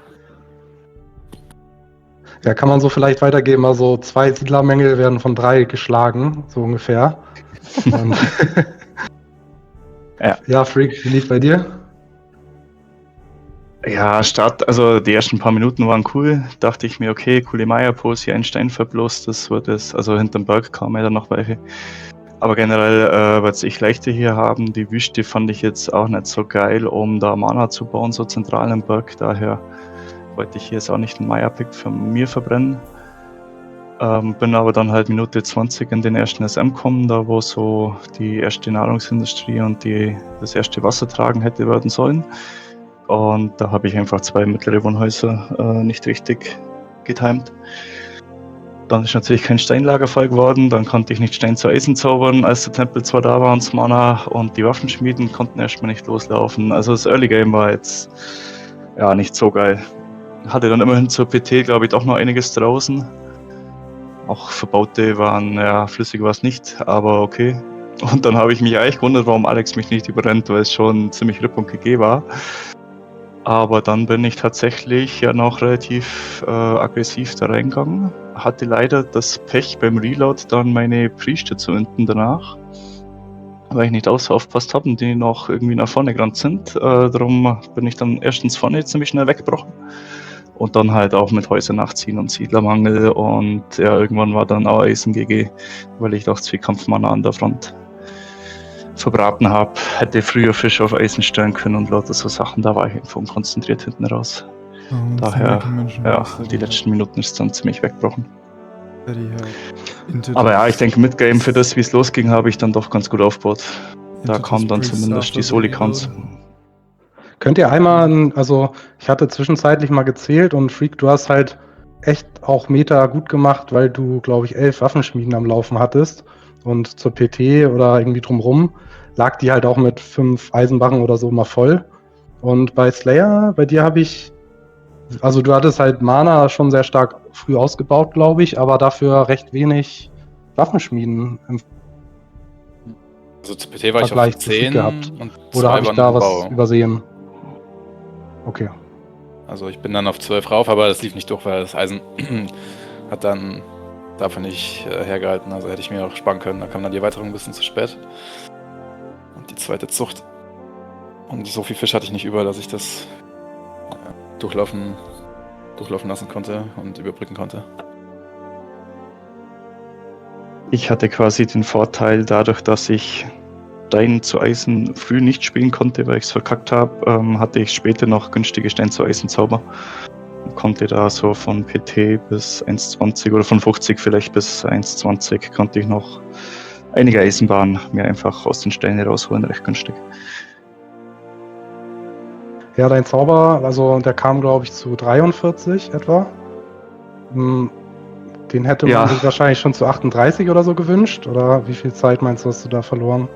Ja, kann man so vielleicht weitergeben. Also 2 Siedlermängel werden von 3 geschlagen, so ungefähr. Ja, Freak, wie lief bei dir? Ja, also die ersten paar Minuten waren cool. Dachte ich mir, okay, coole Maya-Pose, hier ein Stein verblost, das wird es. Also hinterm Berg kam ja dann noch welche. Aber generell, was ich leichter hier haben, die Wüste fand ich jetzt auch nicht so geil, um da Mana zu bauen, so zentral im Berg. Daher wollte ich hier jetzt auch nicht einen Maya-Pick von mir verbrennen. Bin aber dann halt Minute 20 in den ersten SM gekommen, da wo so die erste Nahrungsindustrie und das erste Wasser tragen hätte werden sollen. Und da habe ich einfach 2 mittlere Wohnhäuser nicht richtig getimt. Dann ist natürlich kein Steinlagerfall geworden, dann konnte ich nicht Stein zu Eisen zaubern, als der Tempel zwar da war und das Mana und die Waffenschmieden konnten erstmal nicht loslaufen. Also das Early Game war jetzt ja nicht so geil. Hatte dann immerhin zur PT, glaube ich, doch noch einiges draußen. Auch Verbaute waren, ja, flüssig war es nicht, aber okay. Und dann habe ich mich eigentlich gewundert, warum Alex mich nicht überrennt, weil es schon ziemlich RIP und GG war. Aber dann bin ich tatsächlich ja noch relativ aggressiv da reingegangen. Hatte leider das Pech beim Reload, dann meine Priester zu enden danach. Weil ich nicht aufgepasst habe und die noch irgendwie nach vorne gerannt sind. Darum bin ich dann erstens vorne ziemlich schnell weggebrochen. Und dann halt auch mit Häuser nachziehen und Siedlermangel. Und ja, irgendwann war dann auch Eisen GG, weil ich doch Zweikampfmann an der Front verbraten habe. Hätte früher Fisch auf Eisen stellen können und lauter so Sachen. Da war ich einfach konzentriert hinten raus. Daher, ja, die letzten Minuten ist dann ziemlich weggebrochen. Aber ja, ich denke, mit Game für das, wie es losging, habe ich dann doch ganz gut aufgebaut. Da kam dann zumindest die Solikans. Könnt ihr einmal, also ich hatte zwischenzeitlich mal gezählt und Freak, du hast halt echt auch Meta gut gemacht, weil du, glaube ich, 11 Waffenschmieden am Laufen hattest und zur PT oder irgendwie drumrum lag die halt auch mit 5 Eisenbarren oder so mal voll. Und bei Slayer, bei dir habe ich, also du hattest halt Mana schon sehr stark früh ausgebaut, glaube ich, aber dafür recht wenig Waffenschmieden im Also zu PT war Vergleich ich auf zu Freak 10 gehabt. und oder habe ich da was Bau. übersehen? Okay. Also ich bin dann auf 12 rauf, aber das lief nicht durch, weil das Eisen hat dann dafür nicht hergehalten. Also hätte ich mir auch sparen können. Da kam dann die Erweiterung ein bisschen zu spät. Und die zweite Zucht. Und so viel Fisch hatte ich nicht über, dass ich das durchlaufen lassen konnte und überbrücken konnte. Ich hatte quasi den Vorteil, dadurch, dass ich Stein zu Eisen früh nicht spielen konnte, weil ich es verkackt habe, hatte ich später noch günstige Stein zu Eisen Zauber. Und konnte da so von PT bis 1,20 oder von 50 vielleicht bis 1,20 konnte ich noch einige Eisenbahnen mir einfach aus den Steinen rausholen, recht günstig. Ja, dein Zauber, also der kam, glaube ich, zu 43 etwa. Den hätte Ja. man sich wahrscheinlich schon zu 38 oder so gewünscht. Oder wie viel Zeit meinst du, hast du da verloren?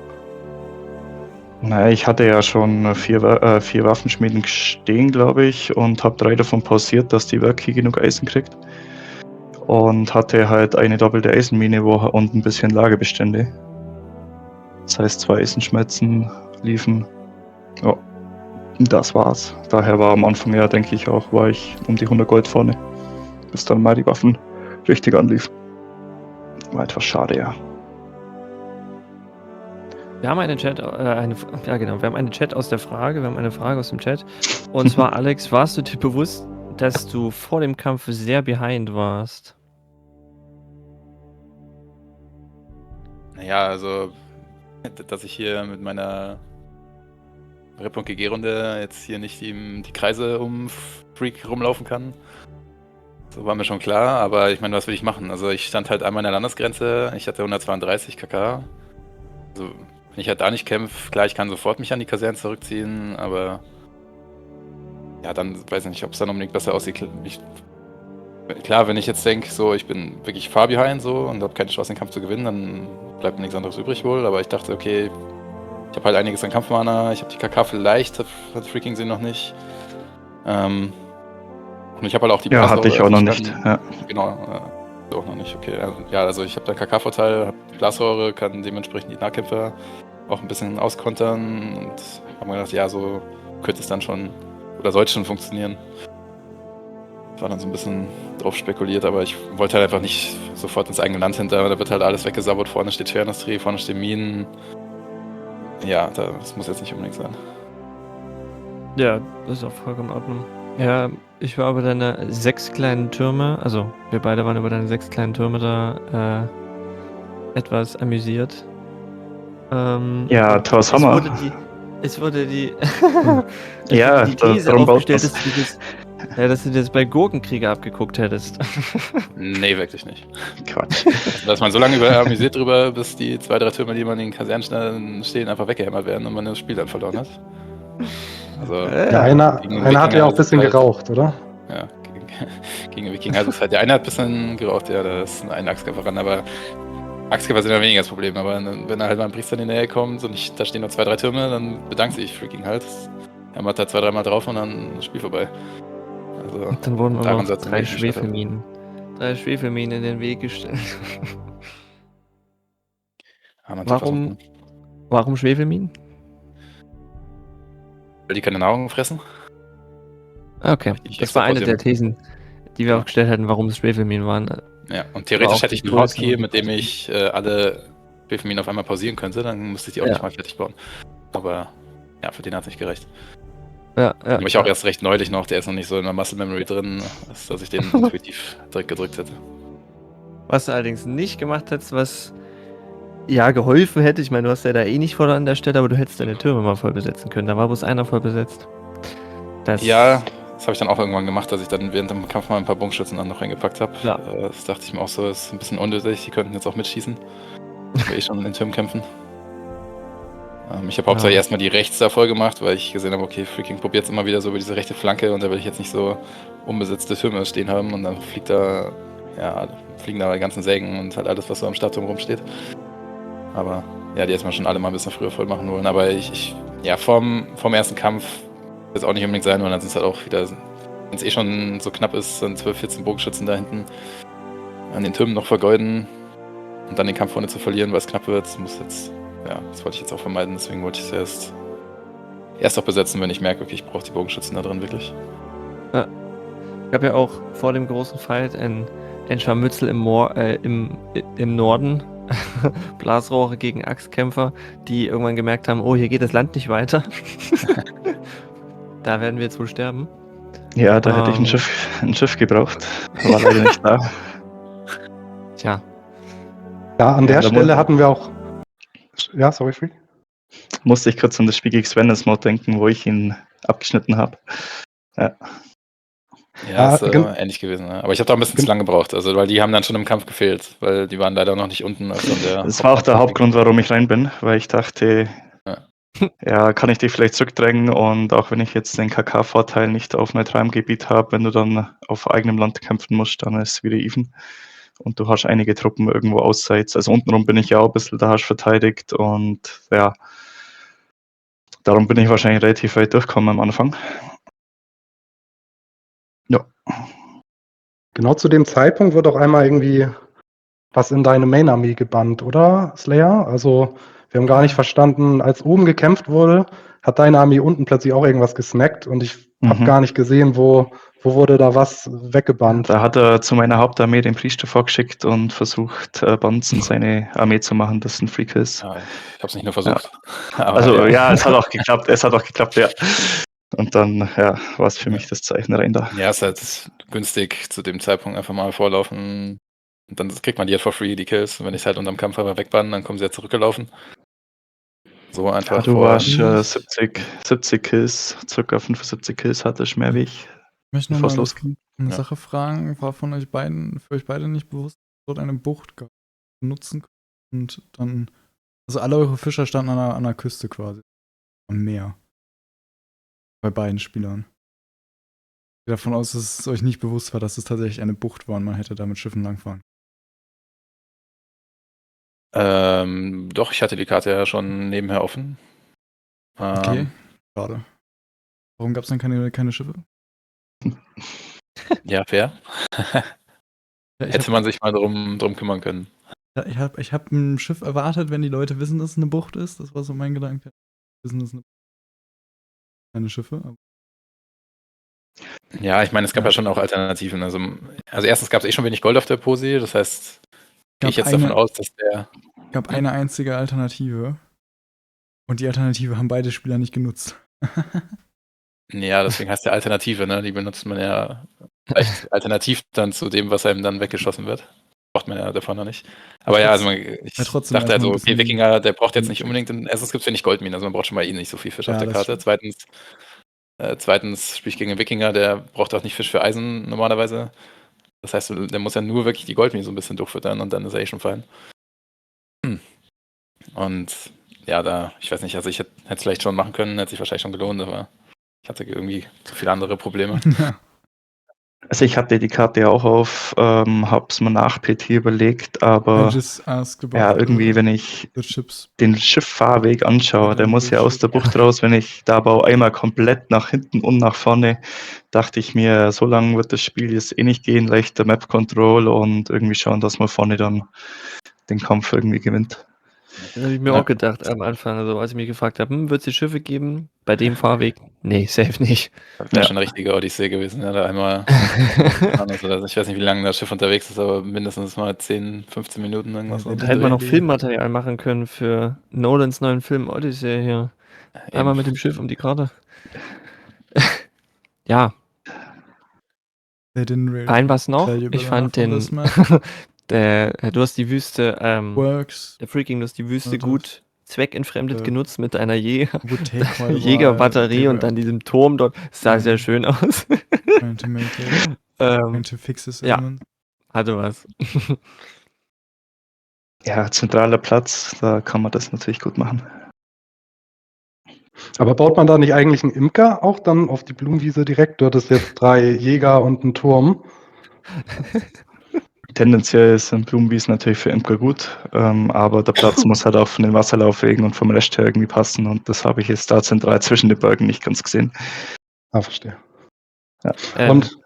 Naja, ich hatte ja schon vier Waffenschmieden stehen, glaube ich, und habe 3 davon pausiert, dass die Werk hier genug Eisen kriegt. Und hatte halt eine doppelte Eisenmine und ein bisschen Lagerbestände. Das heißt, 2 Eisenschmelzen liefen. Ja, das war's. Daher war am Anfang ja, denke ich auch, war ich um die 100 Gold vorne. Bis dann mal die Waffen richtig anliefen. War etwas schade, ja. Wir haben einen Chat, wir haben einen Chat aus der Frage, wir haben eine Frage aus dem Chat. Und zwar, Alex, warst du dir bewusst, dass du vor dem Kampf sehr behind warst? Naja, also, dass ich hier mit meiner Rep- und GG-Runde jetzt hier nicht die Kreise um Freak rumlaufen kann. So war mir schon klar, aber ich meine, was will ich machen? Also ich stand halt einmal an der Landesgrenze, ich hatte 132 kk. Also wenn ich halt da nicht kämpfe, klar, ich kann sofort mich an die Kasernen zurückziehen, aber ja, dann weiß ich nicht, ob es dann unbedingt besser aussieht. Klar, wenn ich jetzt denke, so, ich bin wirklich far behind so und habe keine Chance, den Kampf zu gewinnen, dann bleibt mir nichts anderes übrig wohl, aber ich dachte, okay, ich habe halt einiges an Kampfmana, ich habe die KK vielleicht, hat Freaking sie noch nicht. Und ich habe halt auch die Ja, hatte ich auch noch kann- nicht. Ja. Genau, so auch noch nicht, okay. Ja, also ich habe da KK-Vorteil, habe Glasrohre, kann dementsprechend die Nahkämpfer auch ein bisschen auskontern und habe mir gedacht, ja, so könnte es dann schon, oder sollte schon funktionieren. War dann so ein bisschen drauf spekuliert, aber ich wollte halt einfach nicht sofort ins eigene Land hinter, da wird halt alles weggesabbert, vorne steht Schwerindustrie, vorne stehen Minen. Ja, das muss jetzt nicht unbedingt sein. Ja, das ist auch vollkommen in Ordnung. Ja, ich war über deine 6 kleinen Türme, also wir beide waren über deine 6 kleinen Türme da etwas amüsiert. Ja, Thors Hammer. Es wurde die Ja, die These darum baut aufgestellt, man's. dass du das bei Gurkenkrieger abgeguckt hättest. Nee, wirklich nicht. Quatsch. Also, dass man so lange amüsiert drüber, bis die 2, 3 Türme, die man in den Kasernen stehen, einfach weggehämmert werden und man das Spiel dann verloren hat. Also, Ja, einer hat ja auch ein bisschen geraucht, oder? Ja, gegen Wikinger ist es halt. Der eine hat ein bisschen geraucht, ja, da ist ein Axtkämpfer ran, aber Axtkämpfer sind ja weniger das Problem, aber wenn da halt mal ein Priester in die Nähe kommt und da stehen noch 2, 3 Türme, dann bedankt sich Freaking halt. Er macht da 2, 3 Mal drauf und dann ist das Spiel vorbei. Also, Und dann wurden daran noch soll's 3 nicht scheitern. Schwefelminen. 3 Schwefelminen in den Weg gestellt. Ja, man tut was machen. Warum Schwefelminen? Weil die keine Nahrung fressen? Okay, Ich das war eine der Thesen, die wir Ja. aufgestellt hätten, warum es Schwefelminen waren. Ja, und theoretisch auch hätte ich die einen Größe Hotkey, und die mit dem Kosten. ich alle Schwefelminen auf einmal pausieren könnte, dann müsste ich die auch Ja. nicht mal fertig bauen. Aber ja, für den hat es nicht gereicht. Ja. Aber ich auch erst recht neulich noch, der ist noch nicht so in der Muscle Memory drin, dass ich den intuitiv direkt gedrückt hätte. Was du allerdings nicht gemacht hättest, was ja geholfen hätte, ich meine, du hast ja da eh nicht voll an der Stelle, aber du hättest deine Türme mal voll besetzen können. Da war bloß einer voll besetzt. Ja, das habe ich dann auch irgendwann gemacht, dass ich dann während dem Kampf mal ein paar Bogenschützen dann noch reingepackt habe. Ja. Das dachte ich mir auch so, ist ein bisschen unnötig, die könnten jetzt auch mitschießen. Ich will eh schon in den Türmen kämpfen. Ich habe hauptsächlich erstmal die rechts da voll gemacht, weil ich gesehen habe, okay, Freaking probiert jetzt immer wieder so über diese rechte Flanke und da will ich jetzt nicht so unbesetzte Türme stehen haben und dann fliegen da die ganzen Sägen und halt alles, was so am Stadtturm rumsteht. Aber ja, die jetzt mal schon alle mal ein bisschen früher voll machen wollen. Aber vom ersten Kampf wird es auch nicht unbedingt sein, weil dann sind es halt auch wieder, wenn es eh schon so knapp ist, dann 12, 14 Bogenschützen da hinten an den Türmen noch vergeuden und dann den Kampf vorne zu verlieren, weil es knapp wird, das wollte ich jetzt auch vermeiden, deswegen wollte ich es erst auch besetzen, wenn ich merke, okay, ich brauche die Bogenschützen da drin wirklich. Ja. Ich habe ja auch vor dem großen Fight ein Scharmützel im Norden, Blasrohre gegen Axtkämpfer, die irgendwann gemerkt haben, oh, hier geht das Land nicht weiter. Da werden wir jetzt wohl sterben. Ja, da hätte ich ein Schiff gebraucht. War leider nicht da. Tja. Ja, an der da Stelle hatten wir auch. Ja, sorry, Freak. Musste ich kurz an das Spiel gegen Svennes Mod denken, wo ich ihn abgeschnitten habe. Ja. Ja, ist ähnlich gewesen. Ne? Aber ich habe da ein bisschen zu lange gebraucht, also weil die haben dann schon im Kampf gefehlt, weil die waren leider noch nicht unten. Das war auch der Hauptgrund, warum ich rein bin, weil ich dachte, ja, kann ich dich vielleicht zurückdrängen und auch wenn ich jetzt den KK-Vorteil nicht auf neutralem Gebiet habe, wenn du dann auf eigenem Land kämpfen musst, dann ist es wieder even. Und du hast einige Truppen irgendwo ausseits. Also untenrum bin ich ja auch ein bisschen da hast verteidigt und ja, darum bin ich wahrscheinlich relativ weit durchgekommen am Anfang. Ja. Genau zu dem Zeitpunkt wird auch einmal irgendwie was in deine Main-Armee gebannt, oder, Slayer? Also, wir haben gar nicht verstanden, als oben gekämpft wurde, hat deine Armee unten plötzlich auch irgendwas gesnackt und ich habe gar nicht gesehen, wo wurde da was weggebannt. Da hat er zu meiner Hauptarmee den Priester vorgeschickt und versucht, Bonzen seine Armee zu machen, das ein Freak ist. Ja, ich habe es nicht nur versucht. Aber Also ja, es hat auch geklappt, ja. Und dann, ja, war es für mich das Zeichen rein da. Ja, ist halt günstig zu dem Zeitpunkt einfach mal vorlaufen. Und dann kriegt man die halt for free, die Kills. Und wenn ich halt unterm Kampf aber wegbannen, dann kommen sie ja zurückgelaufen. So einfach Ja, du vor. warst 70 Kills, circa 75 Kills hattest mehr wie ich. Ich möchte noch Bevor es mal losging. eine Ja. Sache fragen. War für euch beide nicht bewusst, dass dort eine Bucht nutzen könnt und dann, also alle eure Fischer standen an der Küste quasi, am Meer. Bei beiden Spielern. Ich gehe davon aus, dass es euch nicht bewusst war, dass es tatsächlich eine Bucht war und man hätte da mit Schiffen langfahren. Doch, ich hatte die Karte ja schon nebenher offen. Okay, schade. Warum gab es dann keine Schiffe? Ja, fair. Ja, Hätte man sich mal drum kümmern können. Ich hab ein Schiff erwartet, wenn die Leute wissen, dass es eine Bucht ist. Das war so mein Gedanke. Wissen, dass es keine Schiffe. Aber Ja, ich meine, es gab ja schon auch Alternativen. Also erstens gab es schon wenig Gold auf der Posi, das heißt, gehe ich jetzt davon aus, dass der. gab eine einzige Alternative. Und die Alternative haben beide Spieler nicht genutzt. Ja, deswegen heißt der Alternative, ne? Die benutzt man ja vielleicht alternativ dann zu dem, was einem dann weggeschossen wird. Braucht man ja davon noch nicht. Aber ja, also ich trotzdem dachte halt so, erstmal ein okay, bisschen Wikinger, der braucht jetzt nicht unnötig. unbedingt, erstens gibt es wenig Goldminen, also man braucht schon mal nicht so viel Fisch Ja, auf der das Karte. Zweitens spiele ich gegen einen Wikinger, der braucht auch nicht Fisch für Eisen normalerweise. Das heißt, der muss ja nur wirklich die Goldmine so ein bisschen durchfüttern und dann ist er eh schon fein. Und ja, ich weiß nicht, also ich hätte es vielleicht schon machen können, hätte sich wahrscheinlich schon gelohnt, aber ich hatte irgendwie zu viele andere Probleme. Ja. Also ich hatte die Karte ja auch auf, hab's mir nach PT überlegt, I aber just asked about ja, irgendwie, wenn ich the ships. den Schifffahrweg anschaue, der muss ja aus der Bucht Ja. raus, wenn ich da baue, einmal komplett nach hinten und nach vorne, dachte ich mir, so lange wird das Spiel jetzt eh nicht gehen, leichter Map-Control und irgendwie schauen, dass man vorne dann den Kampf irgendwie gewinnt. Das habe ich mir auch gedacht am Anfang, also als ich mich gefragt habe, wird es die Schiffe geben? Bei dem Fahrweg? Nee, safe nicht. Das wäre schon eine richtige Odyssee gewesen, ja, da einmal, also ich weiß nicht, wie lange das Schiff unterwegs ist, aber mindestens mal 10, 15 Minuten irgendwas. Ja, Da hätte man noch Filmmaterial machen können für Nolans neuen Film Odyssey hier. Einmal mit dem Schiff um die Karte. Ja, They didn't really ein was noch. tell you Ich about fand enough on den, this map. du hast die Wüste, Works. der Freaking, du hast die Wüste Oder gut zweckentfremdet Ja. genutzt mit einer Would take quite a while. Jägerbatterie They und were dann diesem Turm dort. Das sah sehr schön aus. trying to make it, trying to fix this ja. element. Hatte was. Ja, zentraler Platz, da kann man das natürlich gut machen. Aber baut man da nicht eigentlich einen Imker auch dann auf die Blumenwiese direkt? Du hattest jetzt 3 Jäger und einen Turm. Tendenziell sind Blumenwiesen natürlich für Imker gut, aber der Platz muss halt auch von den Wasserlaufwegen und vom Rest her irgendwie passen und das habe ich jetzt da zentral zwischen den Bergen nicht ganz gesehen. Ah, verstehe. Ja. Und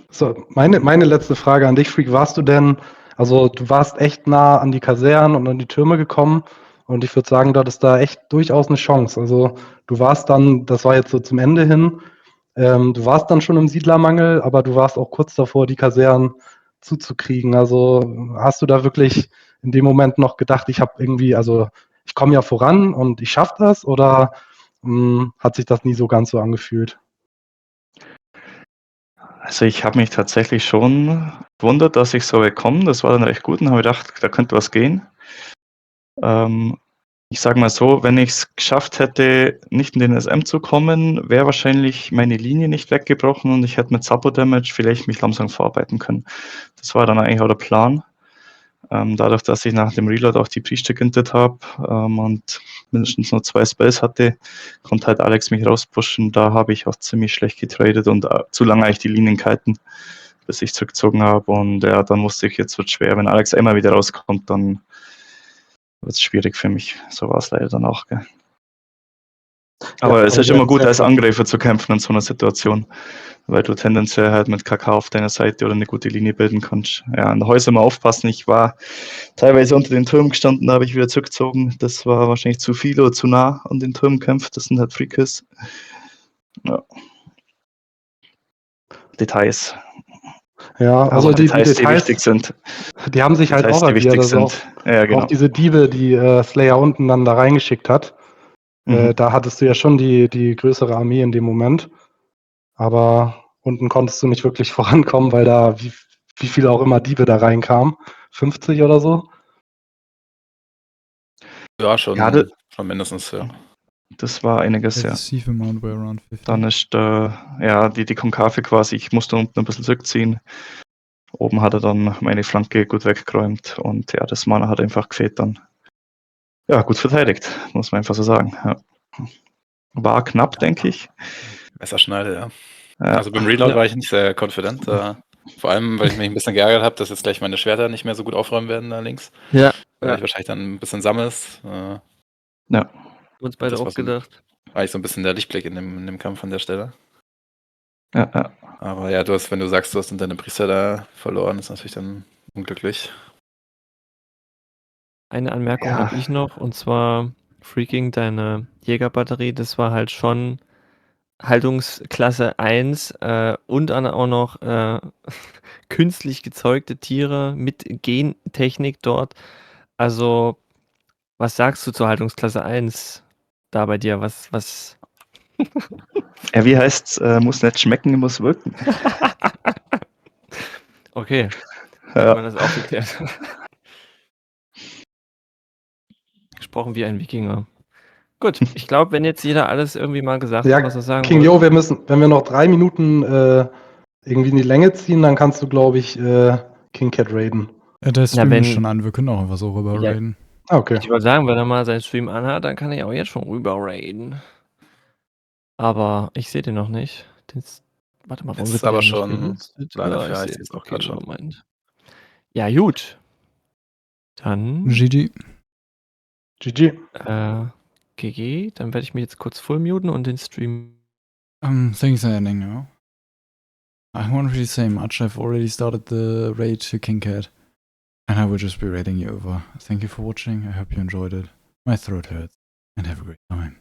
so, meine letzte Frage an dich, Freak, warst du denn, also du warst echt nah an die Kasernen und an die Türme gekommen und ich würde sagen, du hattest da echt durchaus eine Chance. Also du warst dann, das war jetzt so zum Ende hin, du warst dann schon im Siedlermangel, aber du warst auch kurz davor, die Kasernen zuzukriegen. Also hast du da wirklich in dem Moment noch gedacht, ich habe irgendwie, also ich komme ja voran und ich schaffe das oder hat sich das nie so ganz so angefühlt? Also ich habe mich tatsächlich schon gewundert, dass ich so weit komme. Das war dann recht gut und habe gedacht, da könnte was gehen. Ich sage mal so, wenn ich es geschafft hätte, nicht in den SM zu kommen, wäre wahrscheinlich meine Linie nicht weggebrochen und ich hätte mit Sabo-Damage vielleicht mich langsam vorarbeiten können. Das war dann eigentlich auch der Plan. Dadurch, dass ich nach dem Reload auch die Priester gegintet habe und mindestens nur 2 Spells hatte, konnte halt Alex mich rauspushen. Da habe ich auch ziemlich schlecht getradet und zu lange eigentlich die Linien gehalten, bis ich zurückgezogen habe. Und ja, dann wusste ich, jetzt wird es schwer. Wenn Alex einmal wieder rauskommt, dann wird es schwierig für mich. So war es leider dann auch. Gell. Aber es ist immer gut, als Angreifer zu kämpfen in so einer Situation, weil du tendenziell halt mit KK auf deiner Seite oder eine gute Linie bilden kannst. Ja, an der Häuser mal aufpassen. Ich war teilweise unter den Türmen gestanden, da habe ich wieder zurückgezogen. Das war wahrscheinlich zu viel oder zu nah an den Türmen kämpft. Das sind halt Freakers. Ja. Details. Ja, also die Details, die Details, wichtig sind. die haben sich halt Details, auch die erwiesen, wichtig also sind. Ja, genau. auch diese Diebe, die Slayer unten dann da reingeschickt hat. Da hattest du ja schon die größere Armee in dem Moment. Aber unten konntest du nicht wirklich vorankommen, weil da wie viele auch immer Diebe da reinkamen. 50 oder so? Ja, schon, Ja, schon mindestens, ja. Das war einiges, Yeah, ja. the Sieve amount were around 50. Dann ist ja die Konkave quasi, ich musste unten ein bisschen zurückziehen. Oben hat er dann meine Flanke gut weggeräumt und ja, das Mana hat einfach gefehlt dann. Ja, gut verteidigt, muss man einfach so sagen. Ja. War knapp, denke ich. Messerschneide, ja. Ja. Also beim Reload war ich nicht sehr confident. Vor allem, weil ich mich ein bisschen geärgert habe, dass jetzt gleich meine Schwerter nicht mehr so gut aufräumen werden da links. Ja, Weil ich wahrscheinlich dann ein bisschen sammelst. Ja. uns beide das auch war so, gedacht. war ich so ein bisschen der Lichtblick in dem Kampf an der Stelle. Ja, ja. Aber ja, wenn du sagst, du hast deine Priester da verloren, ist natürlich dann unglücklich. Eine Anmerkung Ja. habe ich noch, und zwar Freaking, deine Jägerbatterie, das war halt schon Haltungsklasse 1 und dann auch noch künstlich gezeugte Tiere mit Gentechnik dort. Also, was sagst du zur Haltungsklasse 1 da bei dir? Was? Ja, wie heißt's? Muss nicht schmecken, muss wirken. Okay, Ja. hat man das auch geklärt. Gesprochen wie ein Wikinger. Gut, ich glaube, wenn jetzt jeder alles irgendwie mal gesagt hat, was er sagen King wollte. Yo, wenn wir noch 3 Minuten irgendwie in die Länge ziehen, dann kannst du, glaube ich, King Cat raiden. Ja, der Stream wenn- ist schon an, wir können auch einfach so rüber Ja. raiden. Okay. Ich wollte sagen, wenn er mal seinen Stream anhat, dann kann ich auch jetzt schon rüber raiden. Aber ich sehe den noch nicht. Warte mal, warum Jetzt wird aber der nicht schon gelistet? leider Ja, für ich heiß sehe jetzt auch okay, gerade schon. Moment. Ja, gut. Dann GG. GG. GG. Dann werde ich mich jetzt kurz full muten und den Stream. Things are ending now. I won't really say much. I've already started the raid to King Cat. And I will just be raiding you over. Thank you for watching. I hope you enjoyed it. My throat hurts. And have a great time.